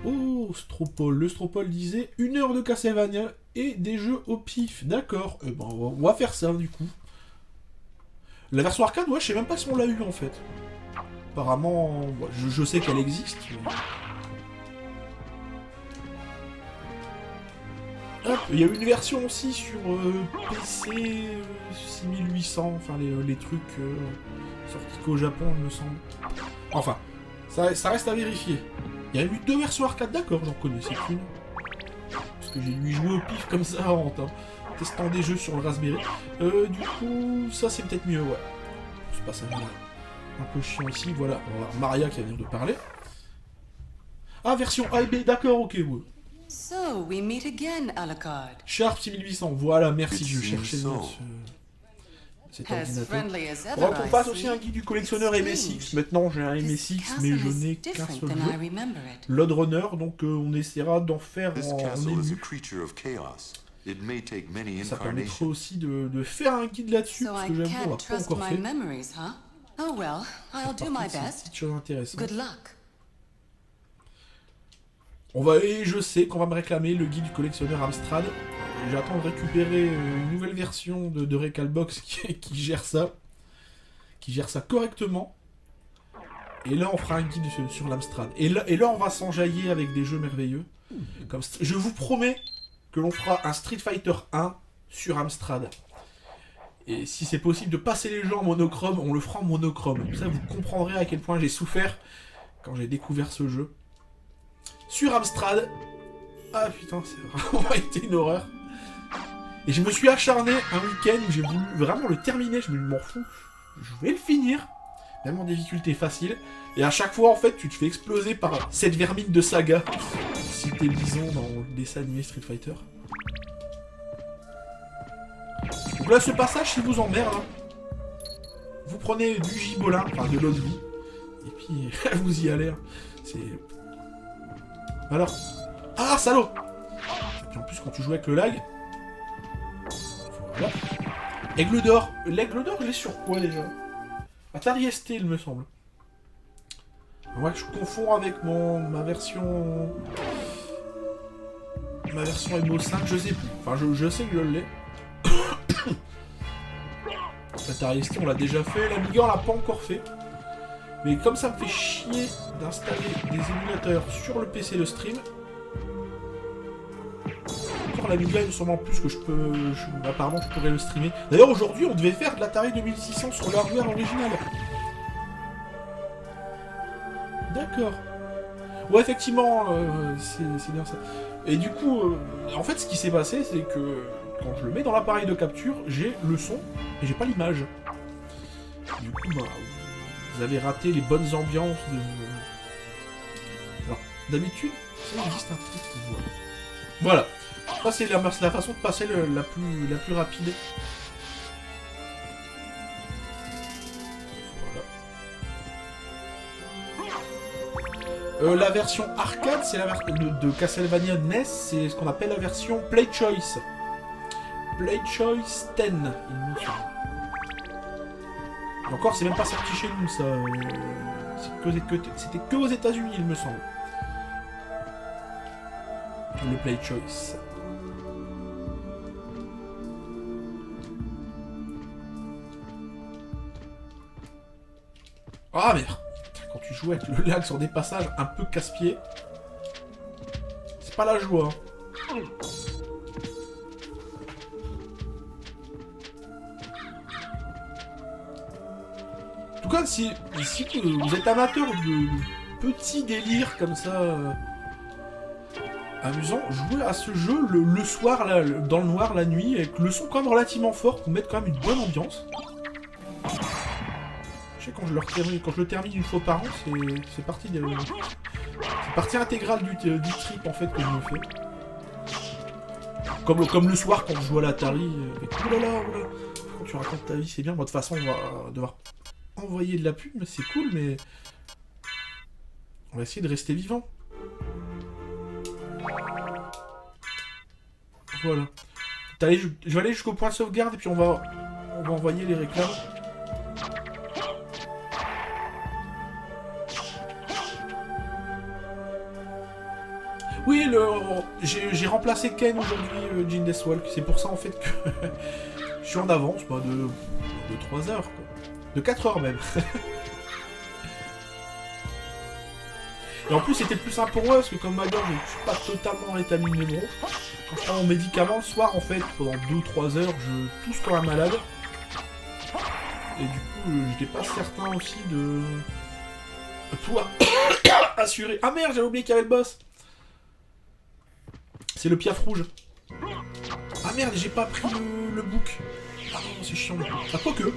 Oh, Stropole. Le Stropole disait 1 heure de Castlevania et des jeux au pif. D'accord. Eh ben, on va faire ça, du coup. La version arcade, ouais, je sais même pas si on l'a eu, en fait. Apparemment... Ouais, je sais qu'elle existe, mais... Hop, il y a une version aussi sur PC 6800, enfin les trucs sortis qu'au Japon, il me semble. Enfin, ça reste à vérifier. Il y a eu 2 versions arcade, d'accord, j'en connaissais qu'une. Parce que j'ai dû y jouer au pif comme ça en testant des jeux sur le Raspberry. Du coup, ça c'est peut-être mieux, ouais. C'est pas ça, un peu chiant ici, voilà. On va voir Maria qui va venir de parler. Ah, version A et B, d'accord, ok, ouais. So, we meet again, Alucard. Sharp 6800, voilà, merci, je cherchais cet ordinateur. Bon, on passe aussi un guide du collectionneur MSX. Maintenant, j'ai un MSX, mais je n'ai qu'un seul jeu, Load Runner, donc on essaiera d'en faire en ému. Ça permettra aussi de faire un guide là-dessus, parce que j'avoue, on l'a pas encore fait. C'est une chose intéressante. Et je sais qu'on va me réclamer le guide du collectionneur Amstrad. J'attends de récupérer une nouvelle version de Recalbox qui gère ça. Qui gère ça correctement. Et là, on fera un guide sur l'Amstrad. Et là, on va s'enjailler avec des jeux merveilleux. Comme je vous promets que l'on fera un Street Fighter 1 sur Amstrad. Et si c'est possible de passer les jeux en monochrome, on le fera en monochrome. Comme ça, vous comprendrez à quel point j'ai souffert quand j'ai découvert ce jeu. Sur Amstrad. Ah putain, c'est vraiment été une horreur. Et je me suis acharné un week-end où j'ai voulu vraiment le terminer. Je m'en fous. Je vais le finir. Même en difficulté facile. Et à chaque fois, en fait, tu te fais exploser par cette vermine de Saga. Cité Bison dans le dessin animé Street Fighter. Donc là, ce passage, si vous emmerde, hein, vous prenez du gibolin, enfin de l'eau de vie. Et puis, vous y allez. Hein. C'est... Alors... Ah, salaud! Et puis en plus, quand tu joues avec le lag... Voilà. Aigle d'or. L'aigle d'or, il est sur quoi, déjà? Atari ST, il me semble. Ouais, je confonds avec ma version... Ma version MO5, je sais plus. Enfin, je sais que je l'ai. Atari ST, on l'a déjà fait. L'Amiga, on l'a pas encore fait. Mais comme ça me fait chier d'installer des émulateurs sur le PC de stream, encore l'Amiga, il me semble en plus que apparemment, je pourrais le streamer. D'ailleurs, aujourd'hui, on devait faire de l'Atari 2600 sur le hardware original. D'accord. Ouais, effectivement, c'est bien ça. Et du coup, en fait, ce qui s'est passé, c'est que quand je le mets dans l'appareil de capture, j'ai le son et j'ai pas l'image. Du coup, bah, vous avez raté les bonnes ambiances de... Alors, d'habitude, ça existe un truc. Voilà. Ça, c'est la façon de passer la plus rapide. La version arcade, c'est la version de Castlevania NES, c'est ce qu'on appelle la version Play Choice. Play Choice 10, il me semble. Et encore, c'est même pas sorti chez nous, ça. C'était que aux États-Unis, il me semble. Le Play Choice. Ah merde! Quand tu joues avec le lag sur des passages un peu casse-pieds, c'est pas la joie. Hein. En tout cas, si vous êtes amateur de petits délires comme ça, amusants, jouez à ce jeu le soir, là, dans le noir, la nuit, avec le son quand même relativement fort pour mettre quand même une bonne ambiance. Quand je le termine une fois par an, c'est partie intégrale du trip en fait que je me fais. Comme le soir quand je joue à l'Atari. Oulala. Quand tu racontes ta vie, c'est bien. Moi de toute façon, on va devoir envoyer de la pub, mais c'est cool, mais on va essayer de rester vivant. Voilà. Je vais aller jusqu'au point de sauvegarde et puis on va envoyer les réclames. Oui, j'ai remplacé Ken aujourd'hui, Jin Deathwalk. C'est pour ça en fait que je suis en avance, bah, de 3 heures, quoi. De 4 heures même. Et en plus, c'était plus simple pour moi parce que comme ma gorge, je suis pas totalement rétabli de mes bronches. Quand je prends mon médicament le soir, en fait, pendant 2-3 heures, je tousse comme un malade. Et du coup, j'étais pas certain aussi de pouvoir assurer. Ah merde, j'avais oublié qu'il y avait le boss. C'est le piaf rouge. Ah merde, j'ai pas pris le book. Ah non, c'est chiant. Ah, quoi que.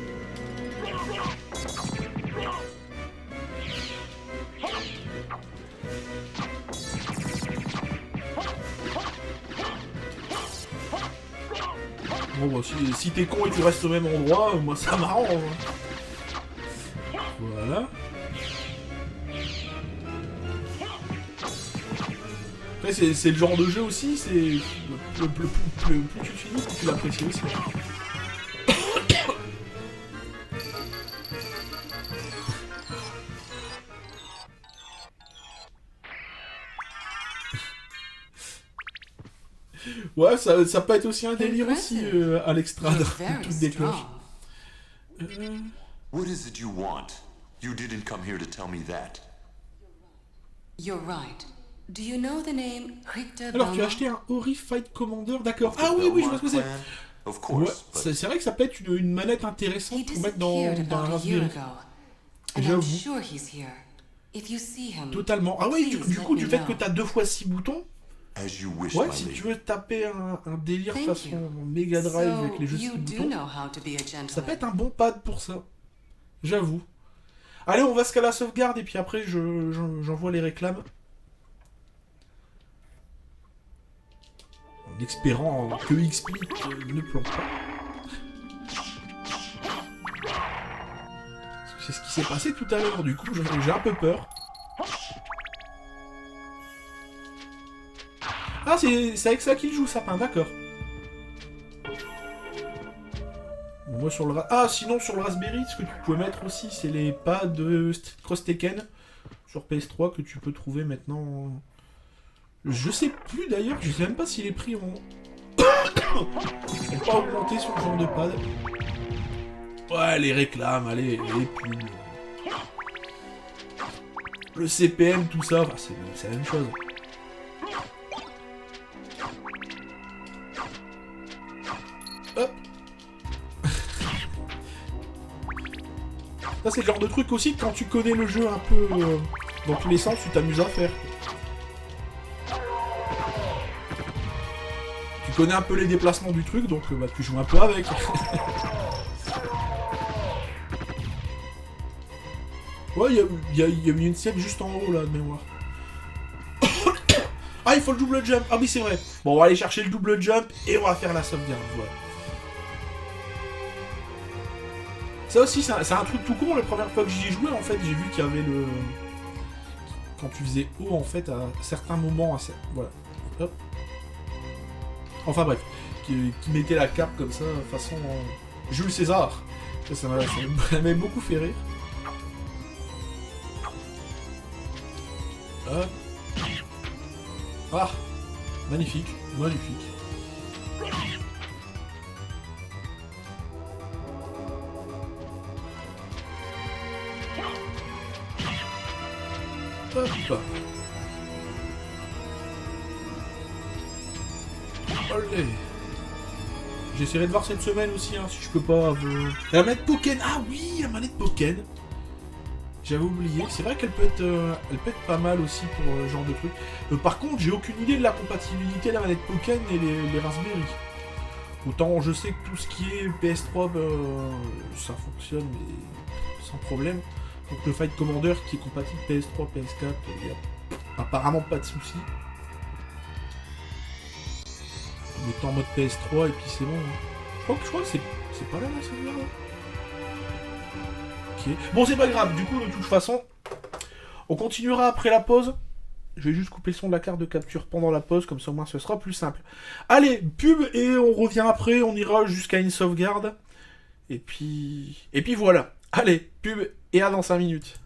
Bon, bah, si t'es con et tu restes au même endroit, moi ça m'arrange. Voilà. Après, c'est le genre de jeu aussi, c'est... Plus tu finis, plus tu l'apprécies aussi. Ouais, ça peut être aussi un délire aussi à l'extrade, le truc des cloches. What is it you want? You didn't come here to tell me that. You're right. Do you know the name Richter Alors, tu as acheté un Ori Fight Commander, d'accord. Ah oui, je vois ce que c'est. Ouais, c'est vrai que ça peut être une manette intéressante pour mettre dans un Raspberry. J'avoue. Totalement. Ah oui, du coup, du fait que t'as 2x6 boutons, ouais, si tu veux taper un délire façon Mega Drive avec les jeux de 6 boutons, ça peut être un bon pad pour ça. J'avoue. Allez, on va se caler la sauvegarde et puis après, j'envoie les réclames. En espérant que X-Split ne plante pas. Parce que c'est ce qui s'est passé tout à l'heure, du coup j'ai un peu peur. Ah, c'est avec ça qu'il joue, Sapin, d'accord. Bon, moi sur le... Ah, sinon sur le Raspberry, ce que tu pouvais mettre aussi, c'est les pads de Cross Tekken sur PS3 que tu peux trouver maintenant... Je sais plus d'ailleurs, je sais même pas si les prix ont pas augmenté sur le genre de pad. Ouais, les réclames, allez, les pubs. Le CPM, tout ça, enfin, c'est la même chose. Hop. Ça, c'est le genre de truc aussi, quand tu connais le jeu un peu dans tous les sens, tu t'amuses à faire. Tu connais un peu les déplacements du truc, donc bah, tu joues un peu avec. Ouais, il y a eu une scène juste en haut là de mémoire. Ah, il faut le double jump. Ah oui, c'est vrai. Bon, on va aller chercher le double jump et on va faire la sauvegarde. Voilà. Ça aussi, c'est un truc tout con. La première fois que j'y ai joué, en fait, j'ai vu qu'il y avait le... Quand tu faisais haut, en fait, à certains moments... Voilà. Hop. Enfin bref. Qui mettait la cape comme ça, façon Jules César. Ça m'a beaucoup fait rire. Hop. Ah, magnifique, magnifique. Hop. Allez. J'essaierai de voir cette semaine aussi, hein, si je peux pas... La manette Pokken. Ah oui, la manette Pokken. J'avais oublié. C'est vrai qu'elle peut être pas mal aussi pour ce genre de truc. Par contre, j'ai aucune idée de la compatibilité de la manette Pokken et les Raspberry. Autant je sais que tout ce qui est PS3, ça fonctionne, mais sans problème. Donc le Fight Commander qui est compatible PS3, PS4, il n'y a apparemment pas de soucis. Mettons en mode PS3 et puis c'est bon. Hein. Je crois que c'est pas là, ça veut dire. Ok. Bon, c'est pas grave, du coup, de toute façon, on continuera après la pause. Je vais juste couper le son de la carte de capture pendant la pause, comme ça au moins ce sera plus simple. Allez, pub, et on revient après, on ira jusqu'à une sauvegarde. Et puis voilà. Allez, pub, et à dans 5 minutes.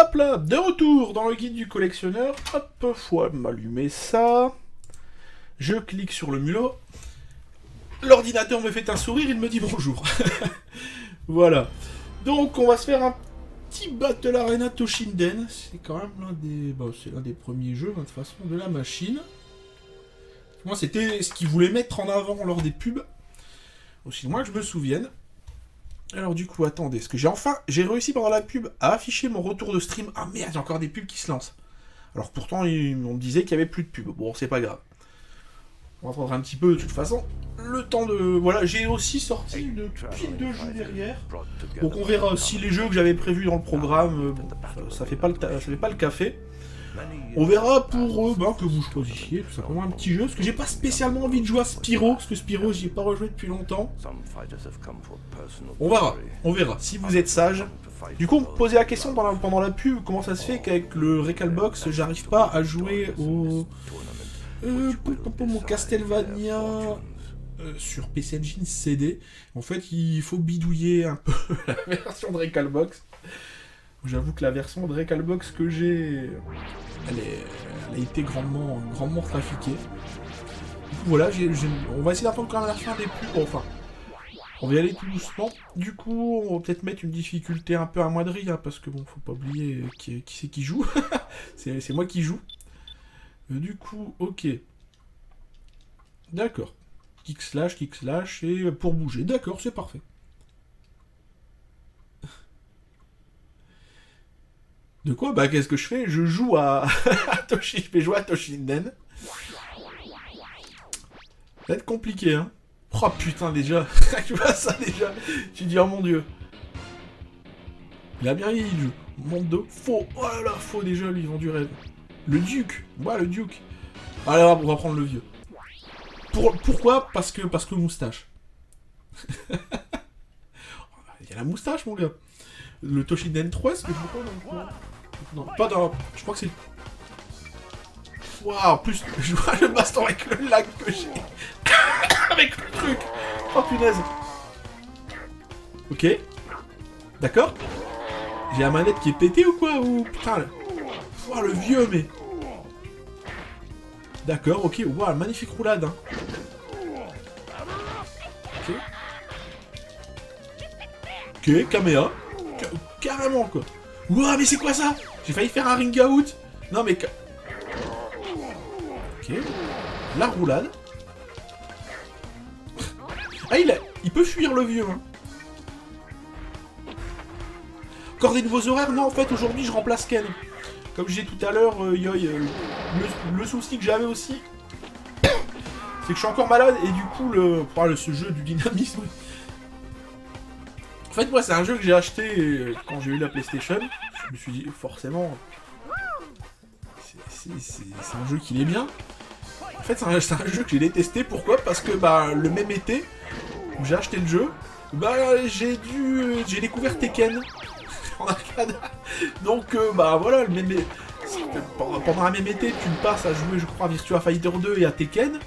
Hop là, de retour dans le guide du collectionneur. Hop, faut m'allumer ça. Je clique sur le mulot. L'ordinateur me fait un sourire, il me dit bonjour. Voilà. Donc on va se faire un petit Battle Arena Toshinden. C'est quand même l'un des premiers jeux, de toute façon, de la machine. Moi, c'était ce qu'ils voulaient mettre en avant lors des pubs. Aussi loin que je me souvienne. Alors du coup, attendez, parce que j'ai réussi pendant la pub à afficher mon retour de stream. Ah merde, il y a encore des pubs qui se lancent. Alors pourtant, on me disait qu'il y avait plus de pubs. Bon, c'est pas grave. On va attendre un petit peu de toute façon. Le temps de... Voilà, j'ai aussi sorti une pile de jeux derrière. Donc on verra si les jeux que j'avais prévus dans le programme, bon, ça fait pas le café. On verra pour eux que vous choisissiez, tout simplement un petit jeu, parce que j'ai pas spécialement envie de jouer à Spyro, parce que Spyro j'y ai pas rejoué depuis longtemps. On verra, si vous êtes sage. Du coup, on me posait la question pendant la pub, comment ça se fait qu'avec le Recalbox, j'arrive pas à jouer au... mon Castlevania sur PC Engine CD. En fait, il faut bidouiller un peu la version de Recalbox. J'avoue que la version de Recalbox que j'ai, elle a été grandement trafiquée. Du coup, voilà, on va essayer d'attendre quand même la fin des pubs. Bon, enfin, on va y aller tout doucement. Du coup, on va peut-être mettre une difficulté un peu amoindrie, hein, parce que bon, faut pas oublier qui c'est qui joue. c'est moi qui joue. Du coup, ok. D'accord. Kick slash, et pour bouger. D'accord, c'est parfait. De quoi? Bah qu'est-ce que je fais? Je joue à je vais jouer à Toshinden. Ça va être compliqué, hein. Oh putain, déjà. Tu vois ça déjà? Tu dis, oh mon dieu. Il a bien vieilli le jeu. Mondo. Faux. Oh là là, faux déjà, lui, ils vont du rêve. Le Duke. Ouais, le Duke. Allez, on va prendre le vieux. Pourquoi? Parce que moustache. Il y a la moustache, mon gars. Le Toshinden 3, est-ce que je vois pas dans le... Non, pas dans... Je crois que c'est... Waouh, en plus, je vois le baston avec le lag que j'ai. Avec le truc. Oh, punaise. Ok. D'accord. J'ai la manette qui est pétée ou quoi? Ou... Putain, là. Wow, le vieux, mais... D'accord, ok. Waouh, magnifique roulade, hein. Ok. Ok, caméa. Carrément, quoi. Ouah, mais c'est quoi ça? J'ai failli faire un ring out. Non, mais... Ok. La roulade. Ah, il peut fuir, le vieux, hein. Encore des nouveaux horaires? Non, en fait, aujourd'hui, je remplace Ken. Comme je disais tout à l'heure, le souci que j'avais aussi, c'est que je suis encore malade, et du coup, ce jeu du dynamisme... En fait, moi, c'est un jeu que j'ai acheté quand j'ai eu la PlayStation. Je me suis dit, forcément, c'est un jeu qui est bien. En fait, c'est un jeu que j'ai détesté. Pourquoi? Parce que le même été où j'ai acheté le jeu, j'ai découvert Tekken en arcade. Donc, voilà, pendant un même été, tu me passes à jouer, je crois, à Virtua Fighter 2 et à Tekken.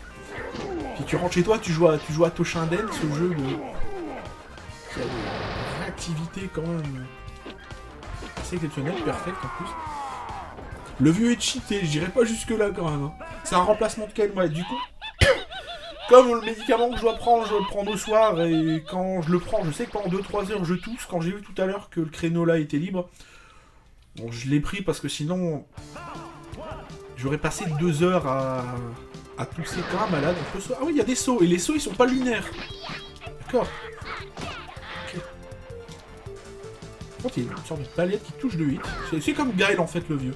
Puis tu rentres chez toi, tu joues à Toshinden, ce jeu qui a des réactivités quand même assez exceptionnelles, perfect en plus. Le vieux est cheaté, j'irai pas jusque là quand même. Hein. C'est un remplacement de Ken, ouais. Du coup, comme le médicament que je dois prendre, je le prends au soir, et quand je le prends, je sais que pendant 2-3 heures je tousse. Quand j'ai vu tout à l'heure que le créneau là était libre, bon, je l'ai pris parce que sinon, j'aurais passé 2 heures à tousser quand même malade. Ah oui, il y a des sauts, et les sauts ils sont pas lunaires. D'accord. Ok. Il y a une sorte de palette qui touche de 8. C'est comme Gaël en fait, le vieux.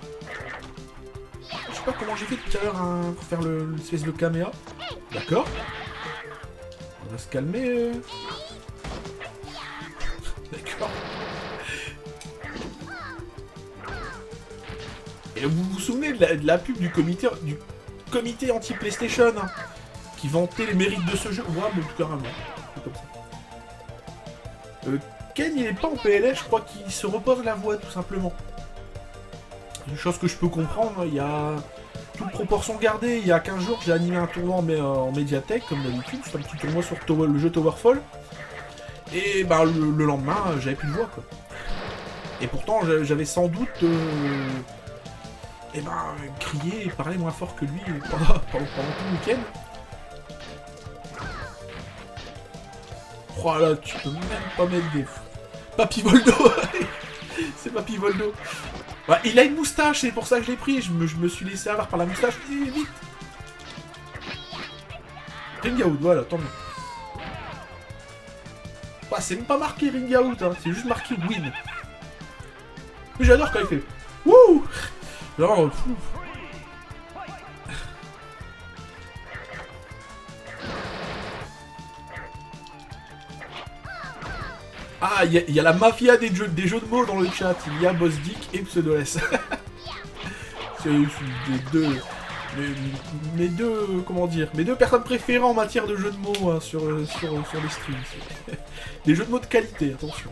Je sais pas comment j'ai fait tout à l'heure pour faire l'espèce de caméra. D'accord. On va se calmer. D'accord. Et vous vous souvenez de la pub du comité anti-PlayStation, hein, qui vantait les mérites de ce jeu? Ouais, mais tout carrément. C'est comme ça. Ken, il est pas en PLS, je crois qu'il se repose la voix, tout simplement. Une chose que je peux comprendre, il y a toute proportion gardée. Il y a 15 jours, j'ai animé un tournoi en médiathèque, comme d'habitude. C'est un petit tournoi sur le jeu Towerfall. Et le lendemain, j'avais plus de voix, quoi. Et pourtant, j'avais sans doute... eh ben, crié et parlé moins fort que lui pendant tout le week-end. Oh là, tu peux même pas mettre des... Papy Voldo. C'est Papy Voldo. Bah, il a une moustache, c'est pour ça que je l'ai pris. Je me suis laissé avoir par la moustache. Vite. Ring out, voilà, tant mieux. Bah, c'est même pas marqué ring out, hein. C'est juste marqué win. Mais j'adore quand il fait... Wouh. Genre, fou. Ah, il y a la mafia des jeux de mots dans le chat. Il y a Boss Dick et Pseudo-S. C'est mes deux, comment dire, mes deux personnes préférées en matière de jeux de mots hein, sur les streams. Des jeux de mots de qualité, attention.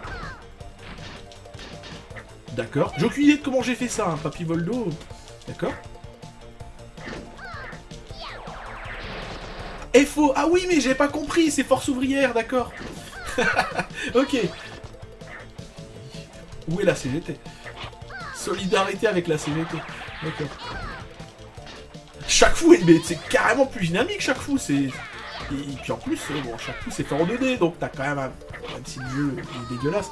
D'accord. J'ai aucune idée de comment j'ai fait ça, hein, Papy Voldo. D'accord. FO. Ah oui, mais j'ai pas compris, c'est Force Ouvrière, d'accord. Ok. Où est la CGT? Solidarité avec la CGT. D'accord. Chaque fou, mais c'est carrément plus dynamique, chaque fou. Et puis en plus, bon, chaque fou c'est fait en 2D, donc t'as quand même même si le jeu est dégueulasse,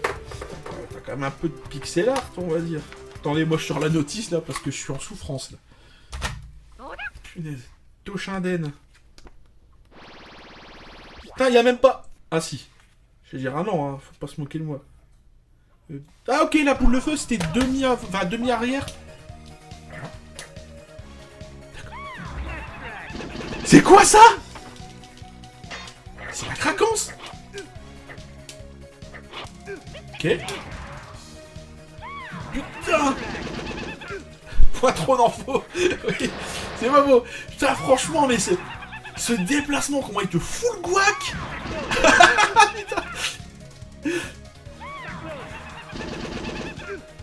t'as quand même un peu de pixel art, on va dire. Attendez, moi je sors la notice là parce que je suis en souffrance là. Punaise. Toshinden. Putain, y a même pas. Ah si. Je vais dire, ah non, hein, faut pas se moquer de moi. Ah ok, la boule de feu c'était demi-arrière. C'est quoi ça? C'est la craquance. Ok. Putain. Pas trop d'infos. Oui, c'est pas beau. Putain, franchement, mais ce déplacement, comment il te fout le guac. Putain.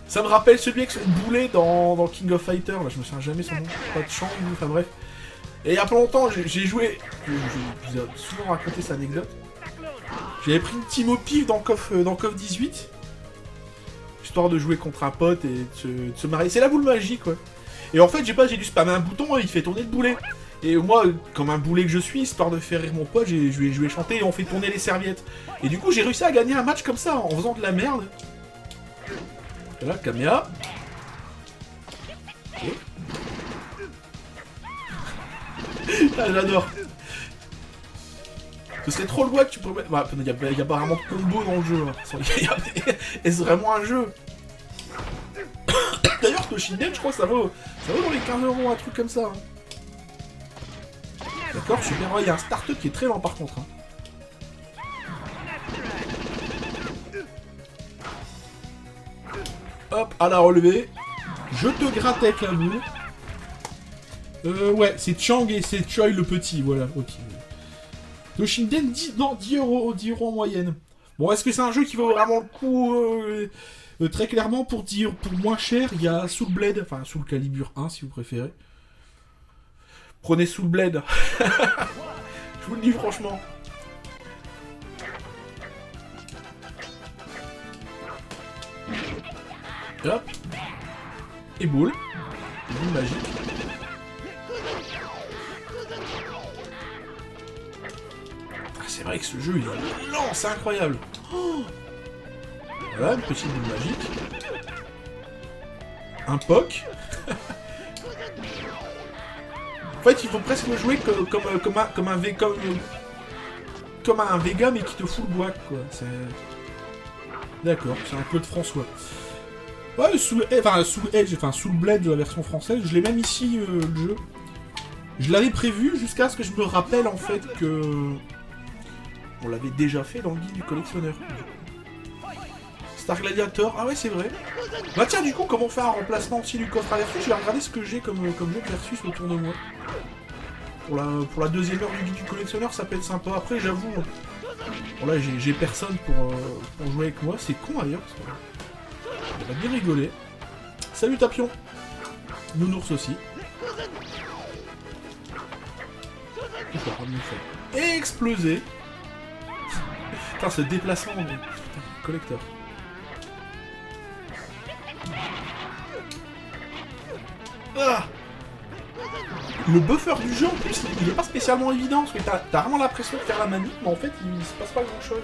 Ça me rappelle celui avec son boulet dans King of Fighter, là je me souviens jamais son nom, pas de chant, enfin bref. Et il y a pas longtemps, j'ai joué, je vous ai souvent raconté cette anecdote, j'avais pris une team au pif dans KOF 18, histoire de jouer contre un pote et de se marier, c'est la boule magique quoi. Et en fait j'ai dû spammer un bouton et il fait tourner le boulet. Et moi, comme un boulet que je suis, histoire de faire rire mon pote, je lui ai chanté et on fait tourner les serviettes. Et du coup j'ai réussi à gagner un match comme ça, en faisant de la merde. Et là, Kamea. Ok. Ah, j'adore. Ce serait trop le bois que tu pourrais mettre. Bah, il y a pas vraiment de combo dans le jeu. Hein. Est-ce vraiment un jeu? D'ailleurs, Toshinden, je crois que ça vaut dans les 15 €, un truc comme ça. Hein. D'accord, super. Il y a un start-up qui est très lent par contre. Hein. Hop, à la relevée. Je te gratte avec la boule. Ouais, c'est Chang et c'est Choi le petit, voilà, ok. Toshinden, 10 € en moyenne. Bon, est-ce que c'est un jeu qui vaut vraiment le coup très clairement, pour moins cher, il y a Soul Blade, enfin Soul Calibur 1 si vous préférez. Prenez Soul Blade. Je vous le dis franchement. Hop. Et boule. Boule magique. Ah, c'est vrai que ce jeu il est lent, c'est incroyable. Oh, voilà, une petite boule magique. Un POC. En fait, il faut presque le jouer comme un Vega, mais qui te fout le bois, quoi. D'accord, c'est un Claude François. Ouais, Soul Blade de la version française, je l'ai même ici, le jeu. Je l'avais prévu jusqu'à ce que je me rappelle, en fait, que... On l'avait déjà fait dans le guide du collectionneur. Star Gladiator, ah ouais, c'est vrai. Bah tiens, du coup, comment faire un remplacement aussi du coffre à Versus? Je vais regarder ce que j'ai comme jeu de Versus autour de moi. Pour la deuxième heure du guide du collectionneur, ça peut être sympa. Après, j'avoue, bon là, j'ai personne pour jouer avec moi. C'est con, d'ailleurs, parce que... On va bien rigoler. Salut Tapion. Nounours aussi. Exploser. Putain, ce déplacement, mais... Putain, collecteur. Ah. Le buffer du jeu, en plus, il est pas spécialement évident, parce que t'as vraiment l'impression de faire la manip, mais en fait, il se passe pas grand-chose.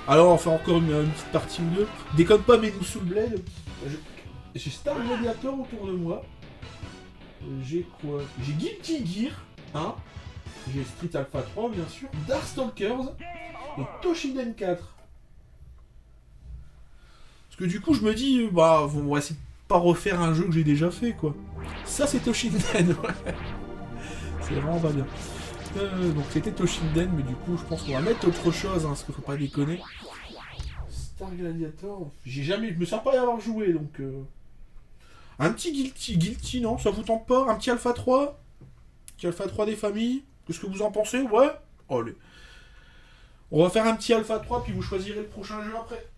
Alors, on fait encore une petite partie ou deux. Déconne pas, mais nous sous le bled. J'ai Star Gladiator autour de moi. J'ai quoi? J'ai Guilty Gear 1. J'ai Street Alpha 3, bien sûr. Darkstalkers. Et Toshinden 4. Parce que du coup, je me dis, bah, on va essayer de pas refaire un jeu que j'ai déjà fait, quoi. Ça, c'est Toshinden, ouais. C'est vraiment pas bien. Donc, c'était Toshinden, mais du coup, je pense qu'on va mettre autre chose, hein, parce qu'il faut pas déconner. Star Gladiator, je me sens pas y avoir joué, donc... Un petit Guilty, non, ça vous tente pas? Un petit Alpha 3? Petit Alpha 3 des familles? Qu'est-ce que vous en pensez? Ouais? Allez. On va faire un petit Alpha 3, puis vous choisirez le prochain jeu après.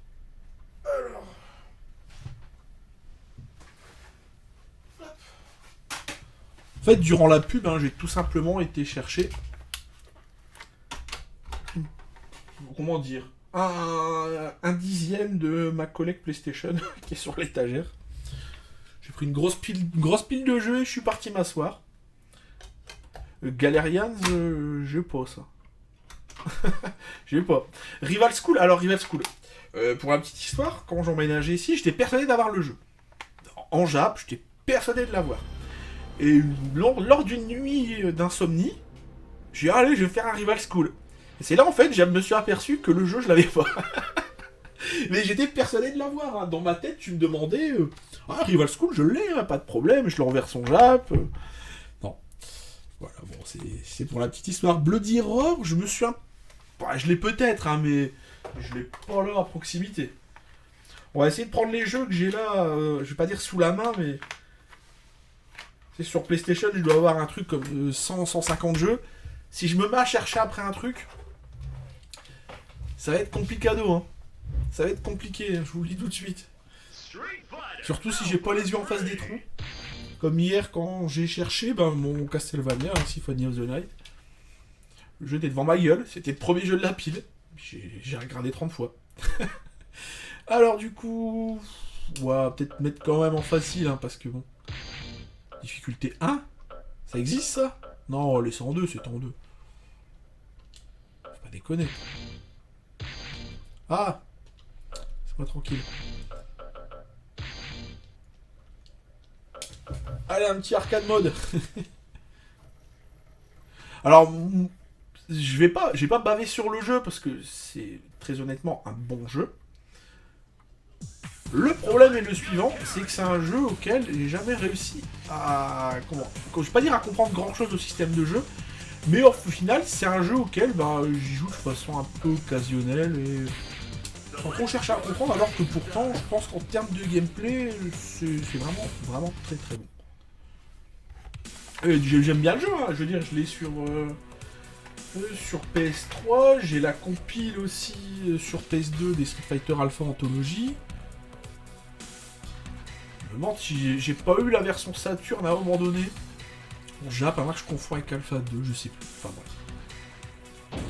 Alors... En fait, durant la pub, hein, j'ai tout simplement été chercher... Comment dire? Un dixième de ma collecte PlayStation qui est sur l'étagère. J'ai pris une grosse pile de jeux et je suis parti m'asseoir. Galerians, j'ai pas ça. J'ai pas. Rival School, alors Rival School. Pour la petite histoire, quand j'emménageais ici, j'étais persuadé d'avoir le jeu. En Jap, j'étais persuadé de l'avoir. Et lors d'une nuit d'insomnie, j'ai dit allez, je vais faire un Rival School. Et c'est là en fait, je me suis aperçu que le jeu, je l'avais pas. Mais j'étais persuadé de l'avoir. Hein. Dans ma tête, tu me demandais ah, Rival School, je l'ai, hein, pas de problème, je le reverse en Jap. Non. Voilà, bon, c'est pour la petite histoire. Bloody Error, je me suis bah, je l'ai peut-être, hein, mais je l'ai pas là à proximité. On va essayer de prendre les jeux que j'ai là, je vais pas dire sous la main, mais... C'est sur PlayStation, je dois avoir un truc comme 100-150 jeux. Si je me mets à chercher après un truc, ça va être complicado, hein. Ça va être compliqué, je vous le dis tout de suite. Surtout si j'ai pas les yeux en face des trous. Comme hier, quand j'ai cherché mon Castlevania, Symphony of the Night. Le jeu était devant ma gueule, c'était le premier jeu de la pile. J'ai regardé 30 fois. Alors du coup... On va peut-être mettre quand même en facile, hein, parce que bon... Difficulté 1? Ça existe, ça? Non, les 102, c'est en 2. Faut pas déconner. Ah! C'est pas tranquille. Allez, un petit arcade mode. Alors, je vais pas baver sur le jeu parce que c'est très honnêtement un bon jeu. Le problème est le suivant, c'est que c'est un jeu auquel j'ai jamais réussi à... Je vais pas dire à comprendre grand chose au système de jeu, mais au final, c'est un jeu auquel j'y joue de façon un peu occasionnelle et... Sans trop chercher à comprendre, alors que pourtant, je pense qu'en termes de gameplay, c'est vraiment très très bon. J'aime bien le jeu, hein. Je veux dire, je l'ai sur PS3, j'ai la compile aussi sur PS2 des Street Fighter Alpha Anthology. Je me demande si j'ai pas eu la version Saturn à un moment donné. Bon, j'ai pas mal que je confonds avec Alpha 2, je sais plus. Enfin bref.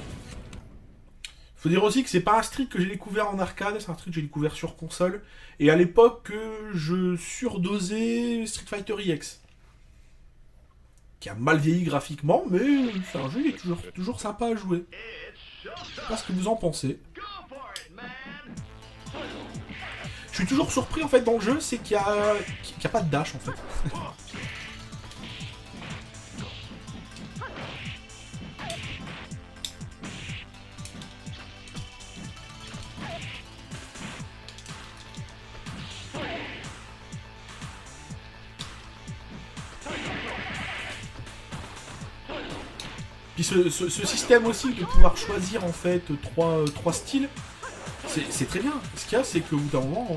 Faut dire aussi que c'est pas un Street que j'ai découvert en arcade, c'est un Street que j'ai découvert sur console. Et à l'époque, je surdosais Street Fighter EX. Qui a mal vieilli graphiquement, mais c'est un jeu qui est toujours sympa à jouer. Je sais pas ce que vous en pensez. Je suis toujours surpris en fait dans le jeu, c'est qu'il y a pas de dash en fait. Puis ce système aussi de pouvoir choisir en fait trois styles, c'est très bien. Ce qu'il y a, c'est qu'au bout d'un moment,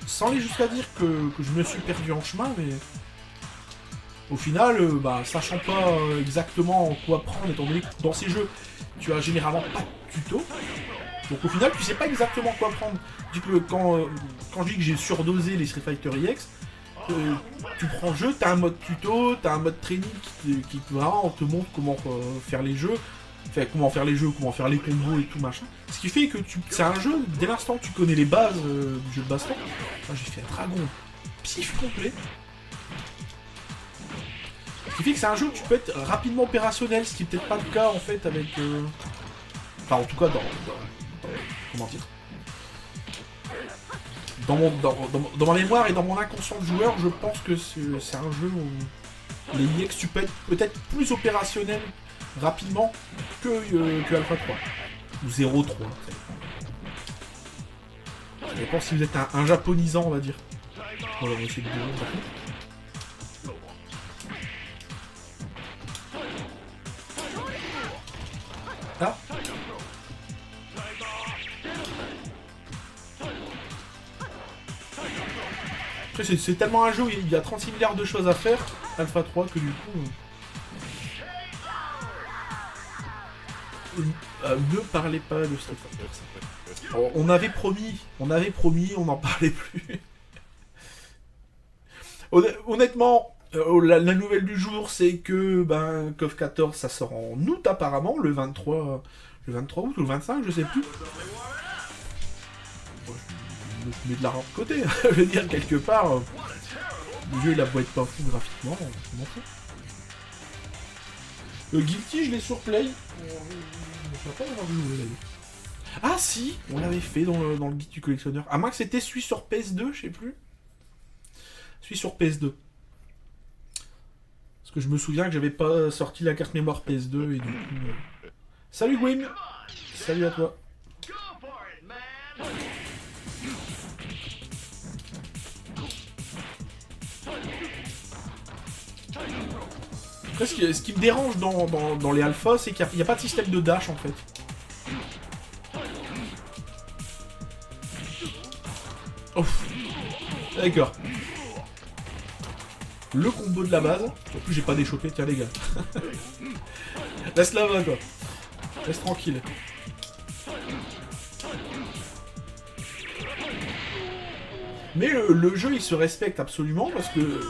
sans aller jusqu'à dire que je me suis perdu en chemin, mais au final, sachant pas exactement quoi prendre, étant donné que dans ces jeux, tu as généralement pas de tuto. Donc au final, tu sais pas exactement quoi prendre. Du coup, quand je dis que j'ai surdosé les Street Fighter EX, tu prends le jeu, t'as un mode tuto, t'as un mode training qui vraiment te montre comment faire les jeux, comment faire les combos et tout machin. Ce qui fait que c'est un jeu, dès l'instant que tu connais les bases du jeu de baston, j'ai fait un dragon pif complet. qui fait que c'est un jeu où tu peux être rapidement opérationnel, ce qui est peut-être pas le cas en fait avec... Enfin en tout cas comment dire, dans ma mémoire et dans mon inconscient de joueur, je pense que c'est un jeu où les EX tu peux être peut-être plus opérationnel rapidement que Alpha 3. Ou 0.3. Ça dépend si vous êtes un japonisant, on va dire. On va essayer de ah. Après, c'est tellement un jeu où il y a 36 milliards de choses à faire, Alpha 3, que du coup... ne parlez pas de Street Fighter. On avait promis, on n'en parlait plus. Honnêtement, la nouvelle du jour, c'est que KOF 14, ça sort en août apparemment, le 23 août ou le 25, je sais plus. Bon, je me mets de l'argent de côté, je veux dire, quelque part, le jeu il a beau être pas fou graphiquement, on m'en fout. Guilty, je l'ai sur Play. Je sais pas avoir joué d'ailleurs. Ah si, on l'avait fait dans le guide du collectionneur. À moins que c'était celui sur PS2, je sais plus. Celui sur PS2. Parce que je me souviens que j'avais pas sorti la carte mémoire PS2 et du coup... Salut Gwyn. Salut à toi. Après, ce qui me dérange dans les alphas, c'est qu'il n'y a pas de système de dash en fait. Ouf. D'accord. Le combo de la base. En plus, j'ai pas déchopé, tiens les gars. Laisse la main, quoi. Laisse tranquille. Mais le jeu, il se respecte absolument parce que...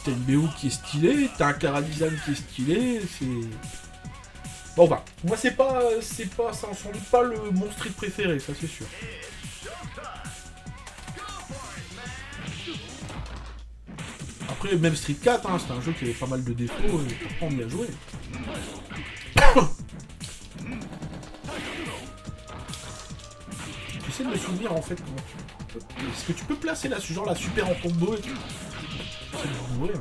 T'as une BO qui est stylée, t'as un chara-design qui est stylé, c'est... Bon, enfin, moi c'est pas ça en sans doute pas mon street préféré, ça c'est sûr. Après, même Street 4, hein, c'est un jeu qui avait pas mal de défauts, et pourtant on y a joué. J'essaie de me souvenir en fait comment tu... Est-ce que tu peux placer là, genre la super en combo et tout? C'est de mourir,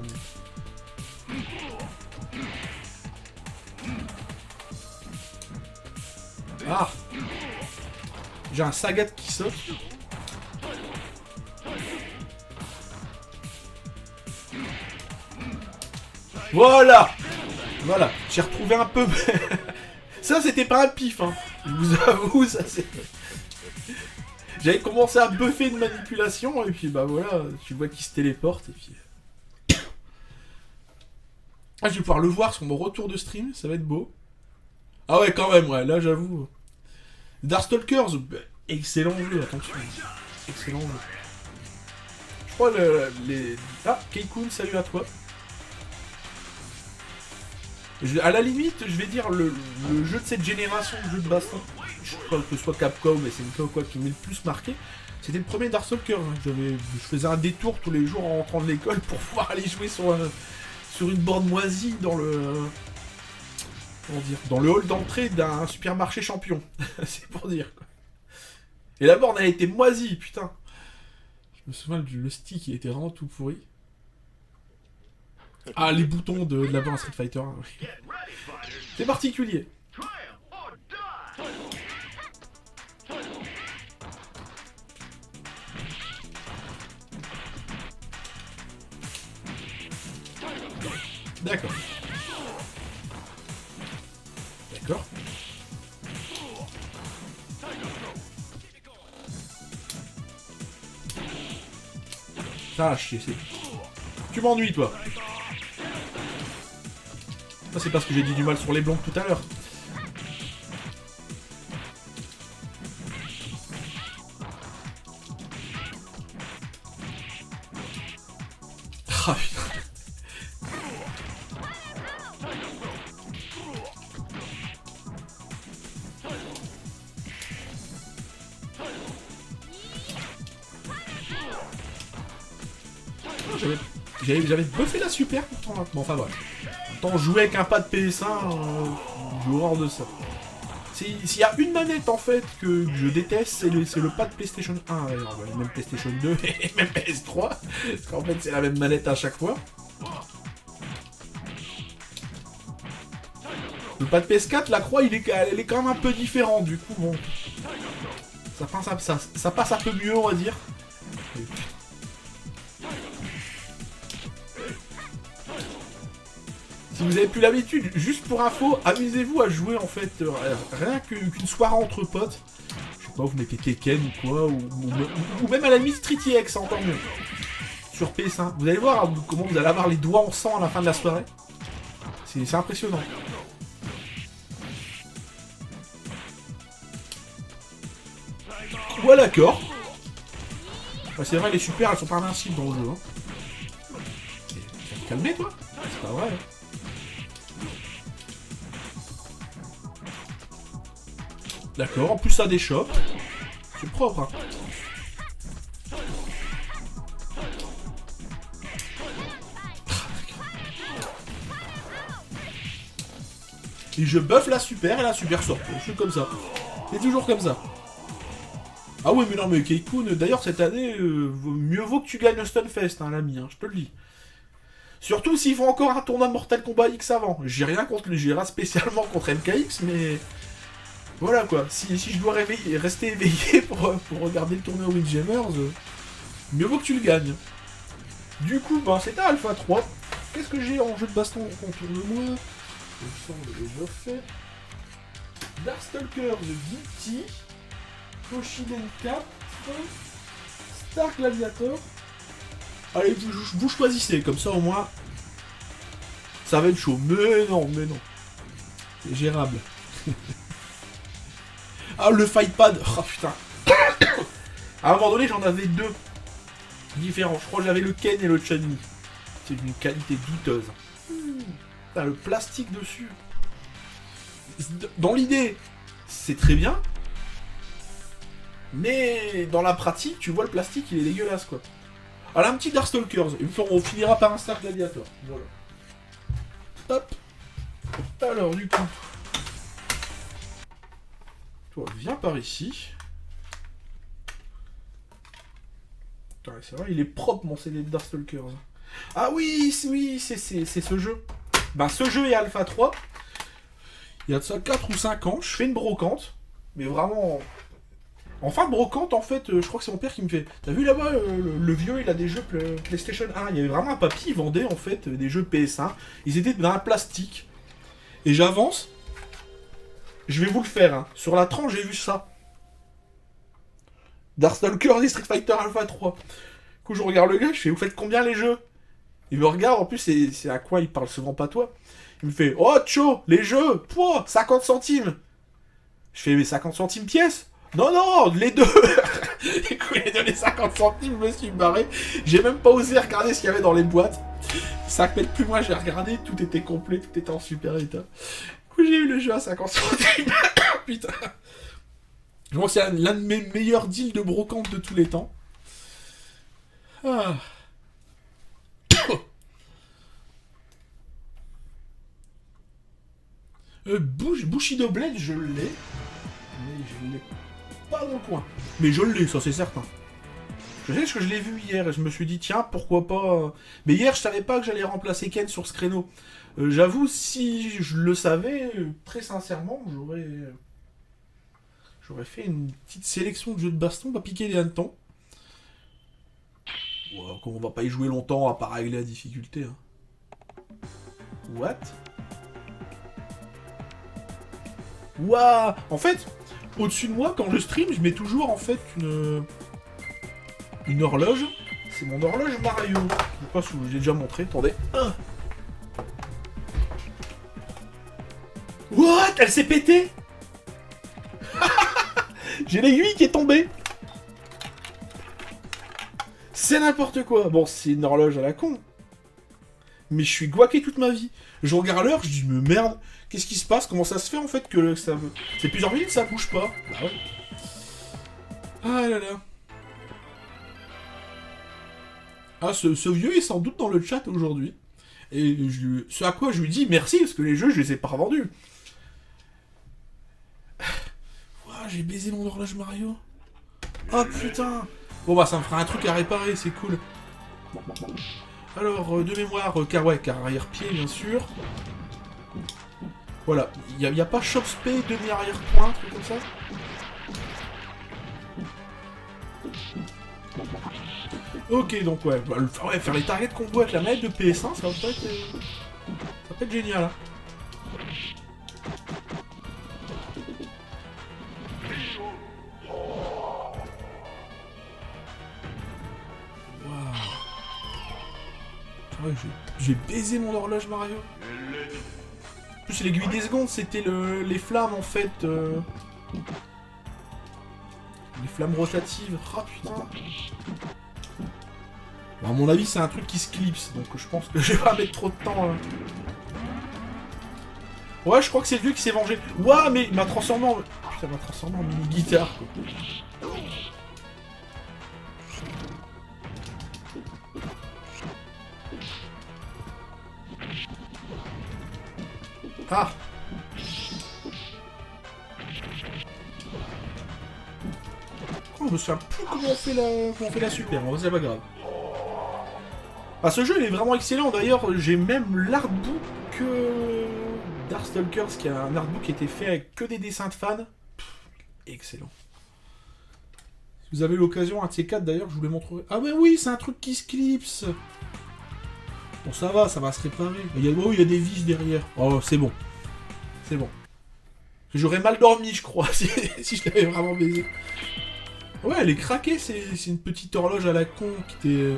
mais... Ah! J'ai un Sagat qui saute. Voilà! Voilà, j'ai retrouvé un peu... Ça, c'était pas un pif, hein. Je vous avoue, ça c'est... J'avais commencé à buffer de manipulation, et puis bah voilà, tu vois qu'il se téléporte, et puis... Ah, je vais pouvoir le voir sur mon retour de stream, ça va être beau. Ah ouais, quand même, ouais, là j'avoue. Darkstalkers, excellent jeu, attention. Excellent jeu. Je crois les... Ah, Keikun, salut à toi. À la limite, je vais dire, le jeu de cette génération de jeux de baston, je crois que ce soit Capcom, SNK ou quoi, qui m'ait le plus marqué, c'était le premier Darkstalkers. Hein. Je faisais un détour tous les jours en rentrant de l'école pour pouvoir aller jouer sur une borne moisie dans le... Comment dire, dans le hall d'entrée d'un supermarché champion. C'est pour dire, quoi. Et la borne, elle était moisie, putain. Je me souviens, le stick, il était vraiment tout pourri. Ah, les boutons de la borne Street Fighter. Hein, oui. C'est particulier. D'accord. D'accord. Ah, chier, c'est... Tu m'ennuies, toi. Ça, c'est parce que j'ai dit du mal sur les blondes tout à l'heure. Ah, putain. J'avais buffé la super pourtant là. Bon, enfin bref. Tant jouer avec un pad PS1, j'ai horreur de ça. S'il y a une manette en fait que je déteste, c'est le pad PlayStation 1, et même PlayStation 2 et même PS3, parce qu'en fait c'est la même manette à chaque fois. Le pad PS4, la croix, elle est quand même un peu différente, du coup bon, ça passe un peu mieux on va dire. Si vous avez plus l'habitude, juste pour info, amusez-vous à jouer en fait, rien qu'une soirée entre potes. Je sais pas, vous mettez Tekken ou quoi, ou même à la limite Street EX, encore mieux. Sur PS1. Vous allez voir comment vous allez avoir les doigts en sang à la fin de la soirée. C'est impressionnant. Ouais, d'accord. Bah, c'est vrai, les super, elles sont pas invincibles dans le jeu. Hein. Tu vas te calmer, toi? C'est pas vrai. Hein. D'accord, en plus ça déchoppe. C'est propre, hein. Et je buff la super et la super sort. Je suis comme ça. C'est toujours comme ça. Ah oui, mais non, mais Keikun, d'ailleurs cette année, mieux vaut que tu gagnes le Stunfest, hein, l'ami, hein, je te le dis. Surtout s'ils font encore un tournoi de Mortal Kombat X avant. J'ai rien contre le Gira spécialement contre MKX, mais... Voilà quoi, si je dois rester éveillé pour regarder le tournoi Windjammers, mieux vaut que tu le gagnes. Du coup, ben, c'était Alpha 3. Qu'est-ce que j'ai en jeu de baston autour de moi? Il me semble déjà fait. Darkstalkers DT, Koshiden 4, Star Gladiator. Allez, vous choisissez, comme ça au moins, ça va être chaud. Mais non. C'est gérable. Ah, le fightpad. Oh putain. À un moment donné, j'en avais deux différents. Je crois que j'avais le Ken et le Chun-Li. C'est d'une qualité douteuse. Putain, le plastique dessus. Dans l'idée, c'est très bien. Mais dans la pratique, tu vois, le plastique, il est dégueulasse, quoi. Alors, un petit Darkstalkers. On finira par un Star Gladiator. Voilà. Hop. Alors, du coup... Toi, viens par ici. Putain, c'est vrai, il est propre mon CD de Darkstalkers. Ah oui, c'est ce jeu. Ben, ce jeu est Alpha 3. Il y a de ça 4 ou 5 ans, je fais une brocante. Mais vraiment... En fin de brocante, en fait, je crois que c'est mon père qui me fait... T'as vu là-bas, le vieux, il a des jeux PlayStation 1. Il y avait vraiment un papy, il vendait en fait des jeux PS1. Ils étaient dans un plastique. Et j'avance... Je vais vous le faire, hein. Sur la tranche, j'ai vu ça. Darkstalkers et Street Fighter Alpha 3. Du coup, je regarde le gars, je fais, vous faites combien les jeux? Il me regarde, en plus, c'est à quoi il parle souvent pas toi. Il me fait, oh, tcho, les jeux, pouah, 50 centimes. Je fais, mais 50 centimes pièce? Non, les deux. Du coup, il a donné 50 centimes, je me suis barré. J'ai même pas osé regarder ce qu'il y avait dans les boîtes. 5 mètres plus loin, j'ai regardé, tout était complet, tout était en super état. J'ai eu le jeu à 50 centimes. Putain. Je pense que c'est l'un de mes meilleurs deals de brocante de tous les temps. Ah. Bushido Blade, je l'ai. Mais je l'ai pas dans le coin. Mais je l'ai, ça c'est certain. Je sais que je l'ai vu hier et je me suis dit, tiens, pourquoi pas... Mais hier, je savais pas que j'allais remplacer Ken sur ce créneau. J'avoue, si je le savais, très sincèrement, j'aurais fait une petite sélection de jeux de baston, pas piquer les hannetons. Ouais, on va pas y jouer longtemps à part régler la difficulté. Hein. What? Ouah! En fait, au-dessus de moi, quand je stream, je mets toujours en fait une horloge. C'est mon horloge Mario. Je sais pas si je vous l'ai déjà montré, attendez. What? Elle s'est pétée. J'ai l'aiguille qui est tombée. C'est n'importe quoi. Bon, c'est une horloge à la con. Mais je suis guaqué toute ma vie. Je regarde l'heure, je dis, mais merde, qu'est-ce qui se passe? Comment ça se fait en fait que ça... C'est plusieurs minutes, ça bouge pas. Bah ouais. Ah là là. Ah, ce vieux est sans doute dans le chat aujourd'hui. Et ce à quoi je lui dis merci, parce que les jeux, je les ai pas revendus. Ouah, j'ai baisé mon horloge Mario. Oh putain. Bon bah ça me fera un truc à réparer, c'est cool. Alors, de mémoire, car arrière-pied, bien sûr. Voilà, il n'y a pas Shop Spay, demi-arrière-point, un truc comme ça. Ok, donc ouais, faire les targets combo avec la manette de PS1, ça peut être génial. Hein. Waouh. Ouais, j'ai baisé mon horloge Mario. En plus, l'aiguille des secondes, c'était les flammes en fait. Les flammes rotatives. Ah putain. Bon, à mon avis, c'est un truc qui se clipse, donc je pense que je vais pas mettre trop de temps. Ouais, je crois que c'est le vieux qui s'est vengé. Ouah, mais il m'a transformé en... Putain, il m'a transformé en mini-guitare, quoi. Ah. Oh, je me souviens plus comment on fait la super, c'est pas grave. Ah, ce jeu il est vraiment excellent, d'ailleurs j'ai même l'artbook Darkstalkers, qui a un artbook qui était fait avec que des dessins de fans. Excellent. Si vous avez l'occasion, un de ces quatre d'ailleurs, je vous les montrerai. Ah mais oui, c'est un truc qui se clipse. Bon ça va se réparer. Il y a des vis derrière. Oh c'est bon. C'est bon. J'aurais mal dormi je crois si je l'avais vraiment baisé. Ouais, elle est craquée, c'est une petite horloge à la con qui était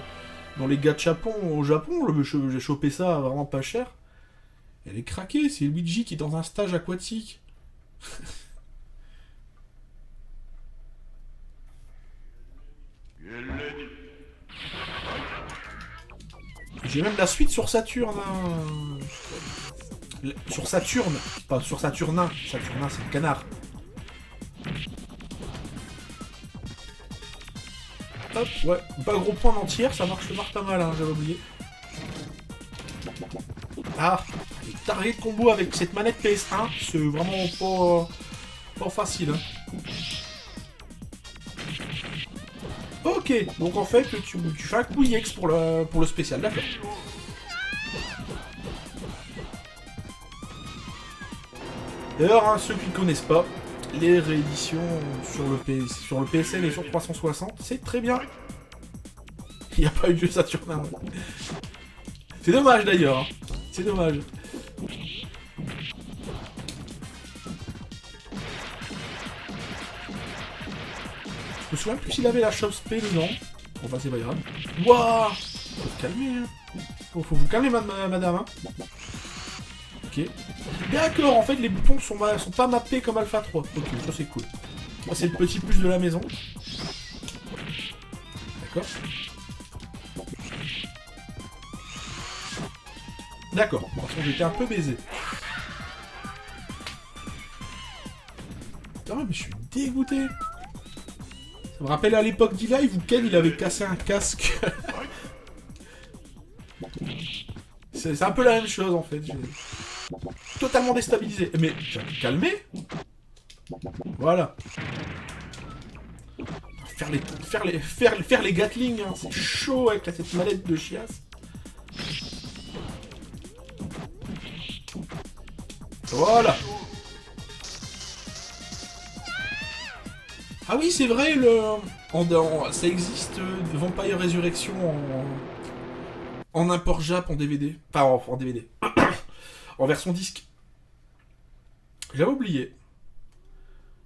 dans les gachapons au Japon. J'ai chopé ça vraiment pas cher. Elle est craquée, c'est Luigi qui est dans un stage aquatique. J'ai même la suite sur Saturn. Hein. Sur Saturne, pas sur Saturnin. Saturnin, c'est le canard. Hop, ouais, pas gros point d'entière, ça marche pas mal, hein, j'avais oublié. Ah, les tarés de combo avec cette manette PS1, c'est vraiment pas facile. Hein. Ok, donc en fait, tu fais un coup IX pour le spécial, d'accord. D'ailleurs, hein, ceux qui ne connaissent pas, les rééditions sur le PSN et sur 360, c'est très bien. Il n'y a pas eu de jeu Saturnin. C'est dommage d'ailleurs. Hein. C'est dommage. Je me souviens plus s'il avait la Shop Spay dedans. Enfin, c'est pas grave. Wouah. Faut se calmer. Hein. Faut vous calmer, madame. Hein. Ok. D'accord, en fait, les boutons sont pas mappés comme Alpha 3. Ok, ça c'est cool. Moi, c'est le petit plus de la maison. D'accord. D'accord. Par contre, j'étais un peu baisé. Ah, mais je suis dégoûté. Ça me rappelle à l'époque d'E-Live où Ken, il avait cassé un casque. C'est un peu la même chose, en fait. Totalement déstabilisé. Mais, calmez. Voilà. Faire les Gatling, hein. C'est chaud avec cette manette de chiasse. Voilà. Ah oui, c'est vrai, ça existe, Vampire Resurrection en import Jap en DVD. Enfin, en DVD. En version disque. J'avais oublié.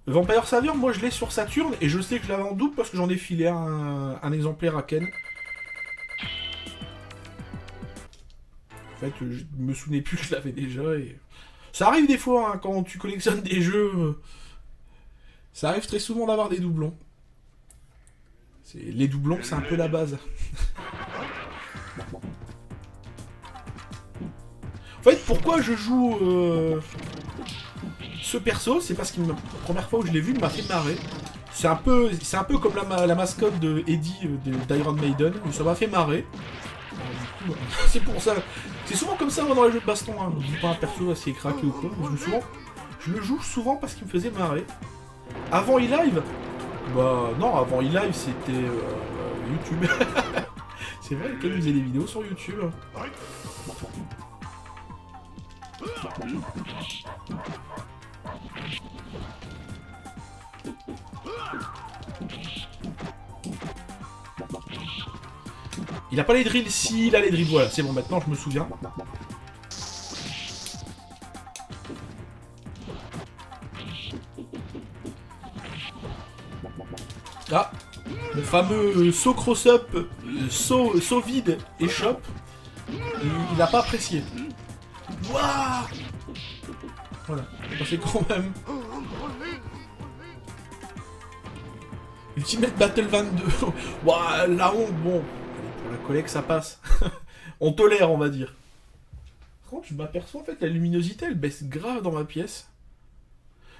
Vampire Savior, moi je l'ai sur Saturn et je sais que je l'avais en double parce que j'en ai filé un exemplaire à Ken. En fait, je me souvenais plus que je l'avais déjà et... Ça arrive des fois, hein, quand tu collectionnes des jeux... Ça arrive très souvent d'avoir des doublons. Les doublons, c'est un peu la base. En fait, pourquoi je joue ce perso, c'est parce que la première fois où je l'ai vu, il m'a fait marrer. C'est un peu comme la mascotte de Eddie d'Iron Maiden, ça m'a fait marrer. C'est pour ça. C'est souvent comme ça moi, dans les jeux de baston, hein. Je joue pas un perso assez craqué ou quoi, je le joue souvent parce qu'il me faisait marrer. Avant e-live, bah non, avant e-live c'était YouTube. C'est vrai qu'elle faisait des vidéos sur YouTube. Il a pas les drills, si, il a les drills, voilà, c'est bon, maintenant je me souviens. Ah, mon fameux saut cross-up, saut vide et chop, il a pas apprécié. Wouah! Voilà, c'est quand même. Ultimate Battle 22. Wouah, la honte, bon. Pour la collecte, ça passe. On tolère, on va dire. Par contre, je m'aperçois en fait, la luminosité, elle baisse grave dans ma pièce.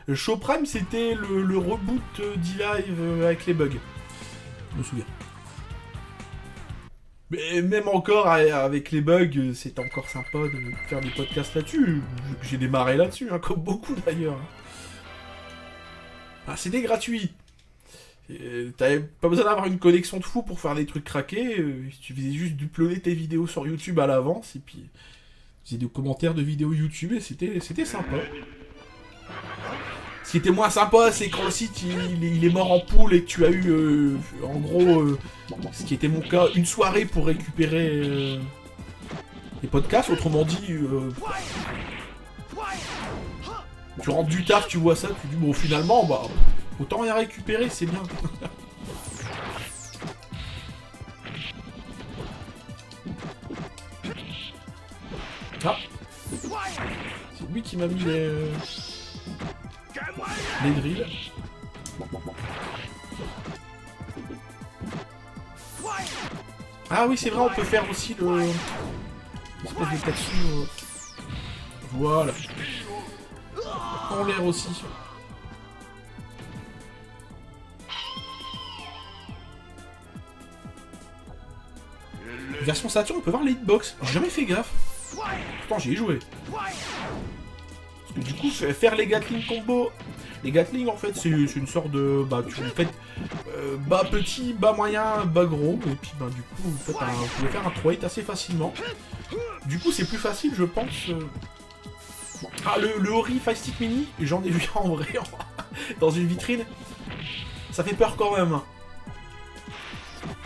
Le Show Prime, c'était le reboot d'e-live avec les bugs. Je me souviens. Mais même encore, avec les bugs, c'est encore sympa de faire des podcasts là-dessus. J'ai démarré là-dessus, hein, comme beaucoup d'ailleurs. Ah, c'était gratuit. T'avais pas besoin d'avoir une connexion de fou pour faire des trucs craqués. Tu faisais juste uploader tes vidéos sur YouTube à l'avance et puis tu faisais des commentaires de vidéos YouTube et c'était sympa. Ce qui était moins sympa, c'est quand le site il est mort en poule et que tu as eu en gros, ce qui était mon cas, une soirée pour récupérer les podcasts. Autrement dit, tu rentres du taf, tu vois ça, tu dis bon finalement bah autant rien récupérer, c'est bien. Ah, c'est lui qui m'a mis les drills. Ah oui, c'est vrai, on peut faire aussi le espèce de capsule. Voilà. En l'air aussi. Version Saturn, on peut voir les hitbox. J'ai jamais fait gaffe. Pourtant, j'y ai joué. Parce que du coup, faire les Gatling combo. Les Gatling, en fait, c'est une sorte de. Bah, tu fais bas petit, bas moyen, bas gros. Et puis, bah, du coup, vous pouvez faire un 3-hit assez facilement. Du coup, c'est plus facile, je pense. Ah, le Ori Fire Stick Mini, j'en ai vu en vrai, dans une vitrine. Ça fait peur quand même.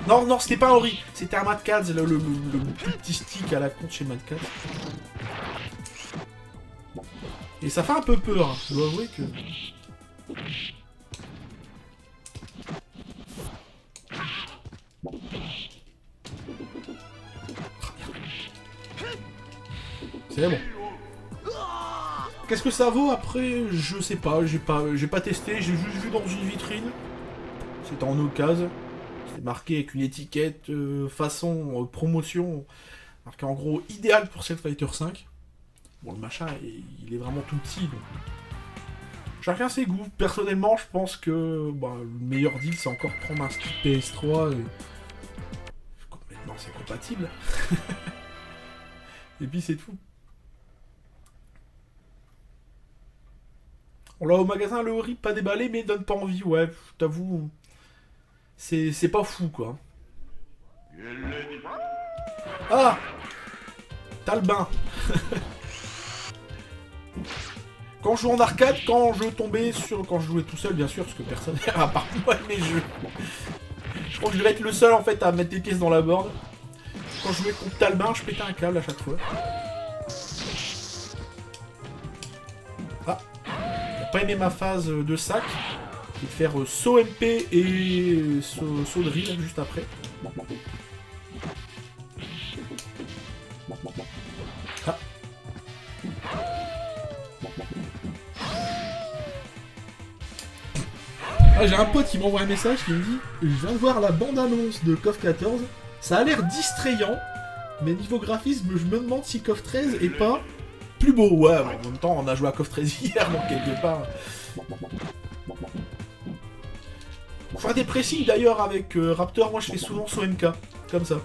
Non, c'était pas un Ori, c'était un Mad Cats, le plus petit stick à la con chez Mad Cats. Et ça fait un peu peur, hein. Je dois avouer que... C'est bon. Qu'est-ce que ça vaut après? Je sais pas, j'ai pas testé, j'ai juste vu dans une vitrine. C'était en occasion. C'est marqué avec une étiquette façon promotion, marqué en gros idéal pour Street Fighter 5. Bon, le machin, il est vraiment tout petit, donc... Chacun ses goûts. Personnellement, je pense que bah, le meilleur deal, c'est encore prendre un stick PS3 et... Maintenant, c'est compatible. Et puis, c'est tout. On l'a au magasin, le Ori, pas déballé, mais donne pas envie, ouais, t'avoue... C'est pas fou, quoi. Ah! T'as le bain. Quand je jouais en arcade, quand je tombais sur... Quand je jouais tout seul, bien sûr, parce que personne n'est à part moi et mes jeux. Je crois que je devais être le seul, en fait, à mettre des pièces dans la board. Quand je jouais contre Talbin, je pétais un câble à chaque fois. Ah! J'ai pas aimé ma phase de sac. Et faire saut MP et saut drill juste après. Ah. Ah, j'ai un pote qui m'envoie un message qui me dit « Je viens de voir la bande-annonce de KOF 14, ça a l'air distrayant, mais niveau graphisme, je me demande si KOF 13 est pas plus beau. » Ouais, en même temps, on a joué à KOF 13 hier, donc quelque part... Pour faire des pressings d'ailleurs avec Raptor, moi je fais souvent sur MK, comme ça.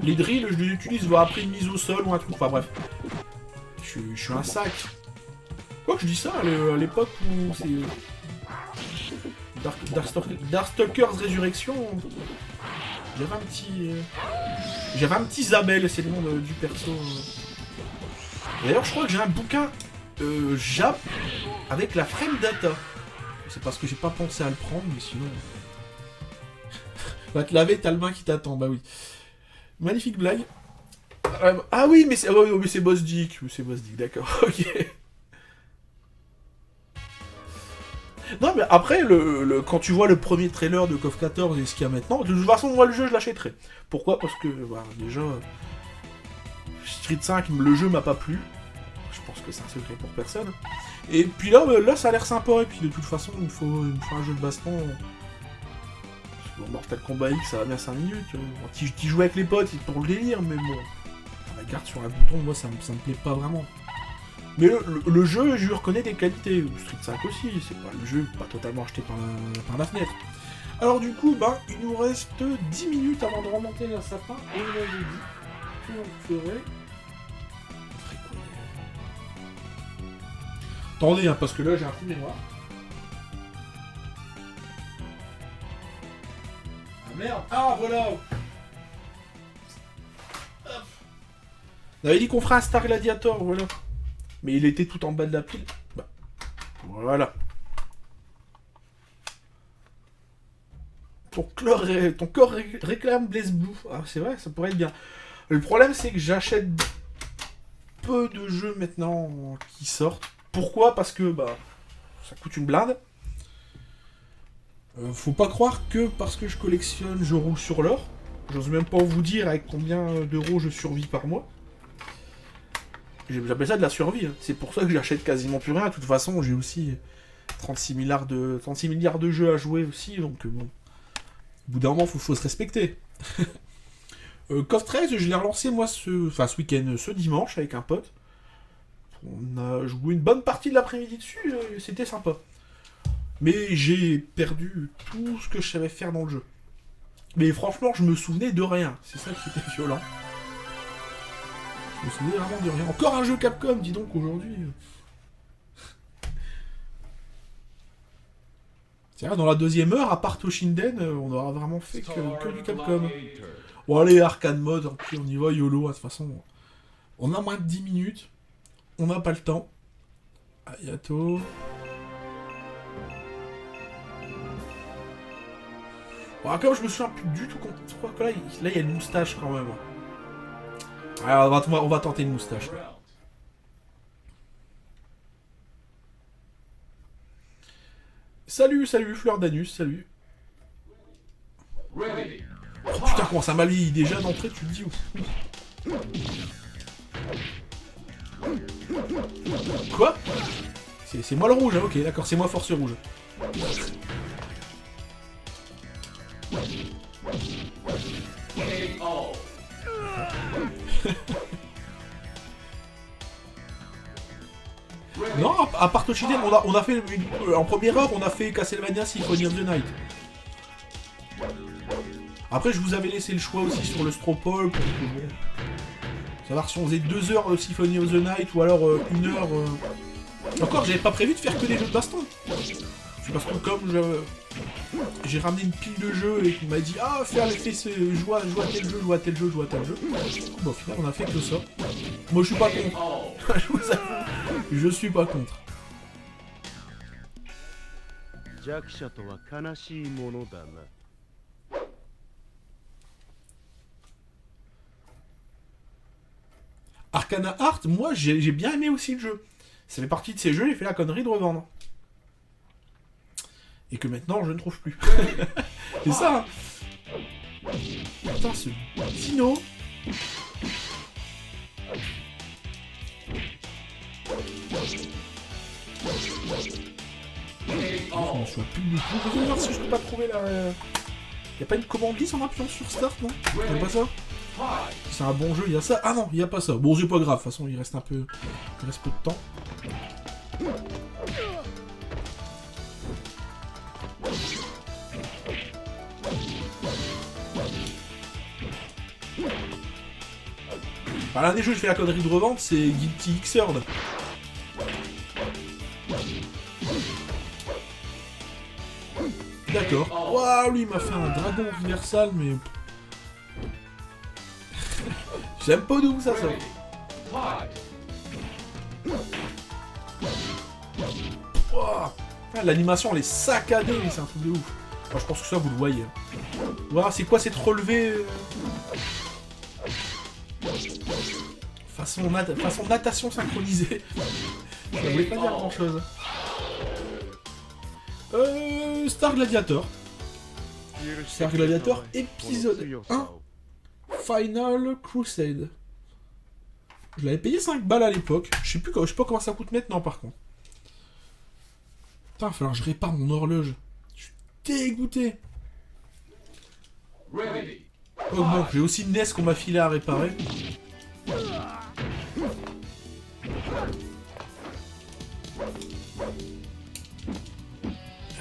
Les drills, je les utilise voir après une mise au sol ou un truc, enfin bref. Je suis un sac. Quoi que je dis ça à l'époque où c'est... Darkstalkers Résurrection, j'avais un petit Zabel, c'est le nom du perso. D'ailleurs, je crois que j'ai un bouquin Jap avec la frame data. C'est parce que j'ai pas pensé à le prendre, mais sinon... Va te laver, t'as le bain qui t'attend, bah oui. Magnifique blague. Ah oui, mais c'est Boss Dick, d'accord, ok. Non, mais après, quand tu vois le premier trailer de KOF 14 et ce qu'il y a maintenant, de toute façon, moi, le jeu, je l'achèterai. Pourquoi ? Parce que, voilà, déjà, Street 5, le jeu m'a pas plu. Je pense que c'est un secret pour personne. Et puis là, ça a l'air sympa, et puis de toute façon, il faut un jeu de baston. Mortal Kombat X, ça va bien 5 minutes. Tu joues avec les potes, c'est pour le délire, mais bon. La garde sur un bouton, moi, ça me plaît pas vraiment. Mais le jeu, je lui reconnais des qualités. Street 5 aussi, c'est pas le jeu pas totalement acheté par la fenêtre. Alors du coup, il nous reste 10 minutes avant de remonter le sapin. Et on avait dit qu'on ferait... Attendez, hein, parce que là j'ai un coup de mémoire. Ah merde. Ah voilà. Hop. On avait dit qu'on ferait un Star Gladiator, voilà. Mais il était tout en bas de la pile. Bah, voilà. Ton corps réclame Blaze Blue. Ah, c'est vrai, ça pourrait être bien. Le problème, c'est que j'achète peu de jeux maintenant qui sortent. Pourquoi ? Parce que ça coûte une blinde. Faut pas croire que parce que je collectionne, je roule sur l'or. J'ose même pas vous dire avec combien d'euros je survis par mois. J'appelle ça de la survie, hein. C'est pour ça que j'achète quasiment plus rien. De toute façon, j'ai aussi 36 milliards de jeux à jouer aussi, donc bon. Au bout d'un moment, faut se respecter. KOF 13, je l'ai relancé moi ce week-end, ce dimanche, avec un pote. On a joué une bonne partie de l'après-midi dessus, c'était sympa. Mais j'ai perdu tout ce que je savais faire dans le jeu. Mais franchement, je me souvenais de rien. C'est ça qui était violent. Je me souviens vraiment de rien. Encore un jeu Capcom, dis donc, aujourd'hui. C'est vrai, dans la deuxième heure, à part Toshinden, on aura vraiment fait que du Capcom. Bon, allez, arcade mode, puis on y va, YOLO, de toute façon. On a moins de 10 minutes. On n'a pas le temps. Ayato. Bon, comme je me souviens plus du tout, je crois que là, il y a une moustache quand même. Alors, on va tenter une moustache. Salut, Fleur d'Anus, salut. Oh putain, comment ça m'a mis déjà d'entrée, tu te dis où? Quoi? C'est moi le rouge, hein, ok, d'accord, c'est moi force rouge. Non, à part Toshiden, on a fait en première heure, on a fait Castlevania Symphony of the Night. Après, je vous avais laissé le choix aussi sur le Stropole pour savoir si on faisait 2 heures de Symphony of the Night ou alors 1 heure. Encore, j'avais pas prévu de faire que des jeux de baston. C'est parce que comme j'ai ramené une pile de jeux et qu'on m'a dit joue à tel jeu, joue à tel jeu, joue à tel jeu. Bon, au final, on a fait que ça. Moi, je suis pas contre. Je vous avoue, je suis pas contre. Arcana Art, moi, j'ai bien aimé aussi le jeu. Ça fait partie de ces jeux, j'ai fait la connerie de revendre. Et que maintenant, je ne trouve plus. C'est ça, hein. Putain, ce dino. Je m'en souviens plus du tout. Je vais voir si je peux pas trouver la... Y'a pas une commande lisse en appuyant sur Start, non? Y'a pas ça? Si c'est un bon jeu, il y a ça. Ah non, il y a pas ça. Bon, c'est pas grave, de toute façon, il reste peu de temps. Bah, l'un des jeux que je fais la connerie de revente, c'est Guilty Xrd. D'accord. Waouh, lui il m'a fait un dragon universal, mais... J'aime pas d'où ça sort. Wow. Ah, l'animation elle est saccadée, c'est un truc de ouf. Enfin, je pense que ça vous le voyez. Wow, c'est quoi cette relevée façon natation synchronisée. Ça voulait pas dire grand chose. Star Gladiator. Star Gladiator épisode 1. Final Crusade. Je l'avais payé 5 balles à l'époque. Je sais pas comment ça coûte maintenant par contre. Putain, il va falloir que je répare mon horloge. Je suis dégoûté. Oh bon, j'ai aussi une NES qu'on m'a filé à réparer.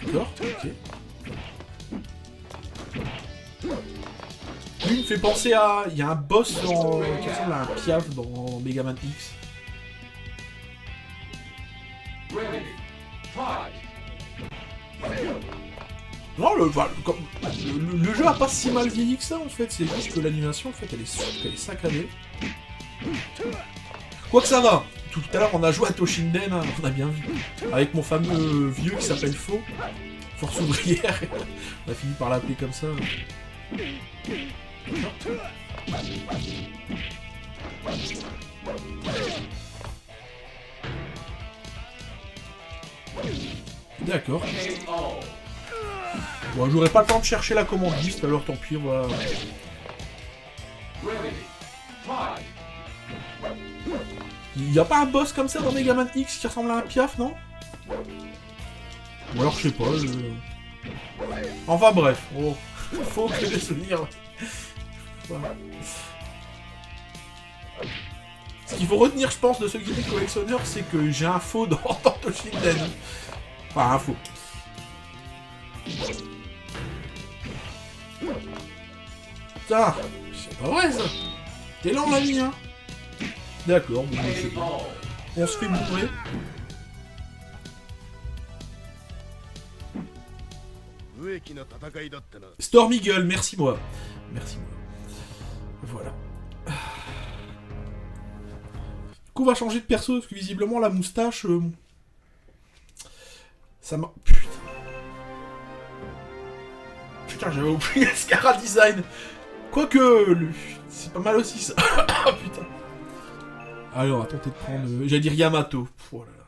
D'accord, ok. Lui il me fait penser à... Il y a un boss qui ressemble à un Piaf dans Mega Man X. Non, le jeu a pas si mal vieilli que ça en fait, c'est juste que l'animation en fait elle est saccadée. Quoique ça va. Tout à l'heure on a joué à Toshinden, hein, on a bien vu. Avec mon fameux vieux qui s'appelle Faux. Force ouvrière. On a fini par l'appeler comme ça. D'accord. Bon, j'aurais pas le temps de chercher la commande liste, alors tant pis, on va... Il y a pas un boss comme ça dans Mega Man X qui ressemble à un Piaf, non? Ou alors je sais pas, Enfin bref, oh. Faut que les souvenirs... Voilà. Ce qu'il faut retenir, je pense, de ce guide collectionneur, c'est que j'ai un faux dans Toshinden. Enfin, un faux. Putain, c'est pas vrai ça. T'es lent l'ami, hein. D'accord, bon, je sais pas. On se fait bourrer. Storm Eagle, merci moi. Merci moi. Voilà. Du coup, on va changer de perso, parce que visiblement, la moustache... Ça m'a... Putain, j'avais oublié le Scara Design. Quoique, c'est pas mal aussi, ça. Putain. Allez, on va tenter de prendre... J'allais dire Yamato. Oh là là.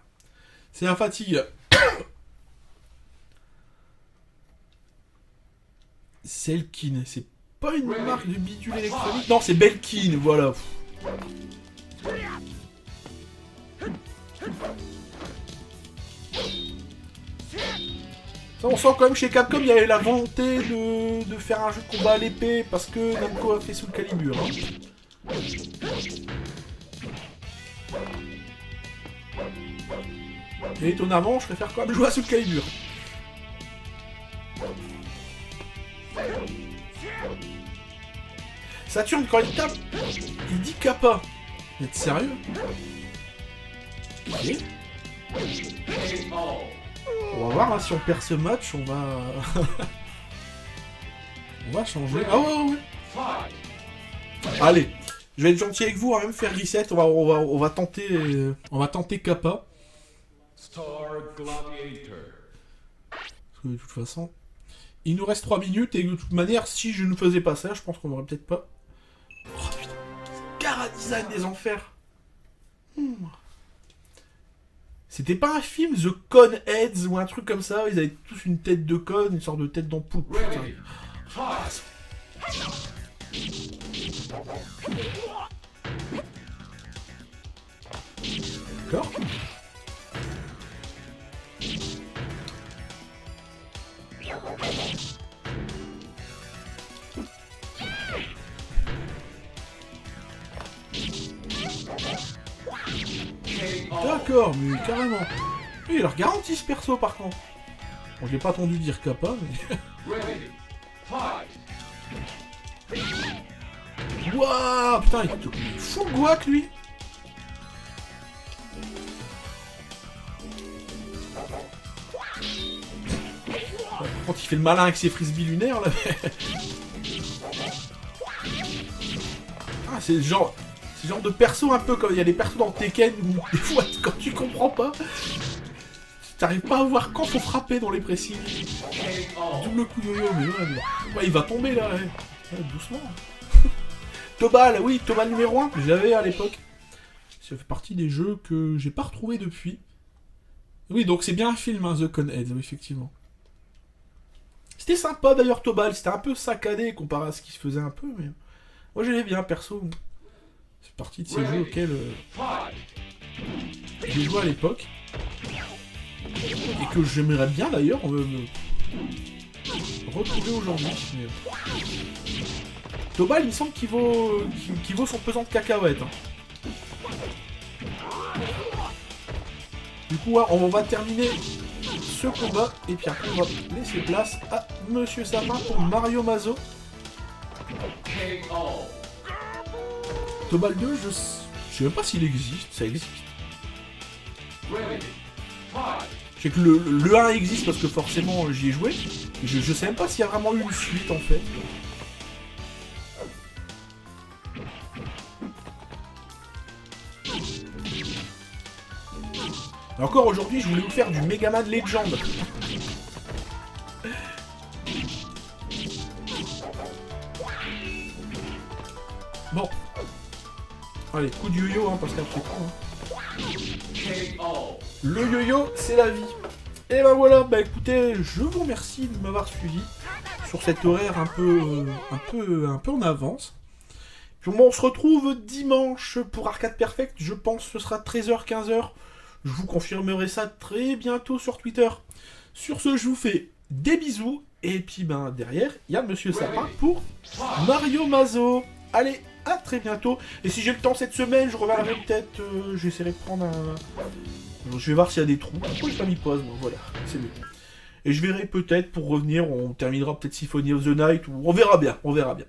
C'est un fatigue. Selkin, c'est pas une marque de bidule électronique. Non, c'est Belkin, voilà. Ça, on sent quand même chez Capcom, il y avait la volonté de faire un jeu de combat à l'épée parce que Namco a fait Soul Calibur. Hein. Et étonnamment, je préfère quand même jouer à Soul Calibur. Saturne, quand il tape, il dit Kappa. Vous êtes sérieux? Ok. On va voir hein, si on perd ce match, on va... on va changer. Ah ouais. Allez, je vais être gentil avec vous, on va même faire reset, on va tenter Kappa. Parce que de toute façon, il nous reste 3 minutes et de toute manière, si je ne faisais pas ça, je pense qu'on aurait peut-être pas... Oh putain, Scara Design des enfers. C'était pas un film The Coneheads ou un truc comme ça, ils avaient tous une tête de conne, une sorte de tête d'ampoule. D'accord. D'accord, mais carrément. Oui, il leur garantit ce perso par contre. Bon, je l'ai pas entendu dire Kappa, mais... Waouh, putain, il est fou le Gouac, lui. Quand il fait le malin avec ses frisbees lunaires, là. Ah, c'est le genre de perso un peu comme il y a des persos dans Tekken où des fois, quand tu comprends pas, t'arrives pas à voir quand faut frapper dans les précis. Double coup yo-yo, mais ouais, il va tomber là. Ouais, doucement. Tobal, oui, Tobal numéro 1, que j'avais à l'époque. Ça fait partie des jeux que j'ai pas retrouvé depuis. Oui, donc c'est bien un film, hein, The Coneheads, oui, effectivement. C'était sympa d'ailleurs, Tobal, c'était un peu saccadé comparé à ce qui se faisait un peu, mais moi j'aimais bien, perso. C'est partie de ces jeux auxquels j'ai joué à l'époque. Et que j'aimerais bien d'ailleurs retrouver aujourd'hui. Mais... Tobal, il me semble qu'il vaut son pesant de cacahuètes. Hein. Du coup, on va terminer ce combat et puis après on va laisser place à Monsieur Sapin pour Mario Mazo. Tobal 2, je sais même pas s'il existe, ça existe. Je sais que le 1 existe parce que forcément j'y ai joué. Je sais même pas s'il y a vraiment eu une suite en fait. Et encore aujourd'hui, je voulais vous faire du Megaman Legend. Bon. Allez, coup de yo-yo, hein, parce qu'après tout. Hein. Le yo-yo, c'est la vie. Et ben voilà, bah écoutez, je vous remercie de m'avoir suivi sur cet horaire un peu en avance. Puis on se retrouve dimanche pour Arcade Perfect, je pense que ce sera 13h, 15h. Je vous confirmerai ça très bientôt sur Twitter. Sur ce, je vous fais des bisous. Et puis ben derrière, il y a Monsieur Sapin pour Mario Mazo. Allez, à très bientôt. Et si j'ai le temps cette semaine, je reviendrai peut-être... j'essaierai de prendre un... Je vais voir s'il y a des trous. Pourquoi j'ai pas mis pause, moi, voilà, c'est mieux. Et je verrai peut-être, pour revenir, on terminera peut-être Symphony of the Night, ou on verra bien, on verra bien.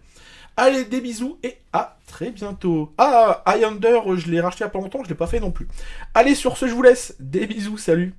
Allez, des bisous, et à très bientôt. Ah, Highlander, je l'ai racheté il y a pas longtemps, je l'ai pas fait non plus. Allez, sur ce, je vous laisse. Des bisous, salut.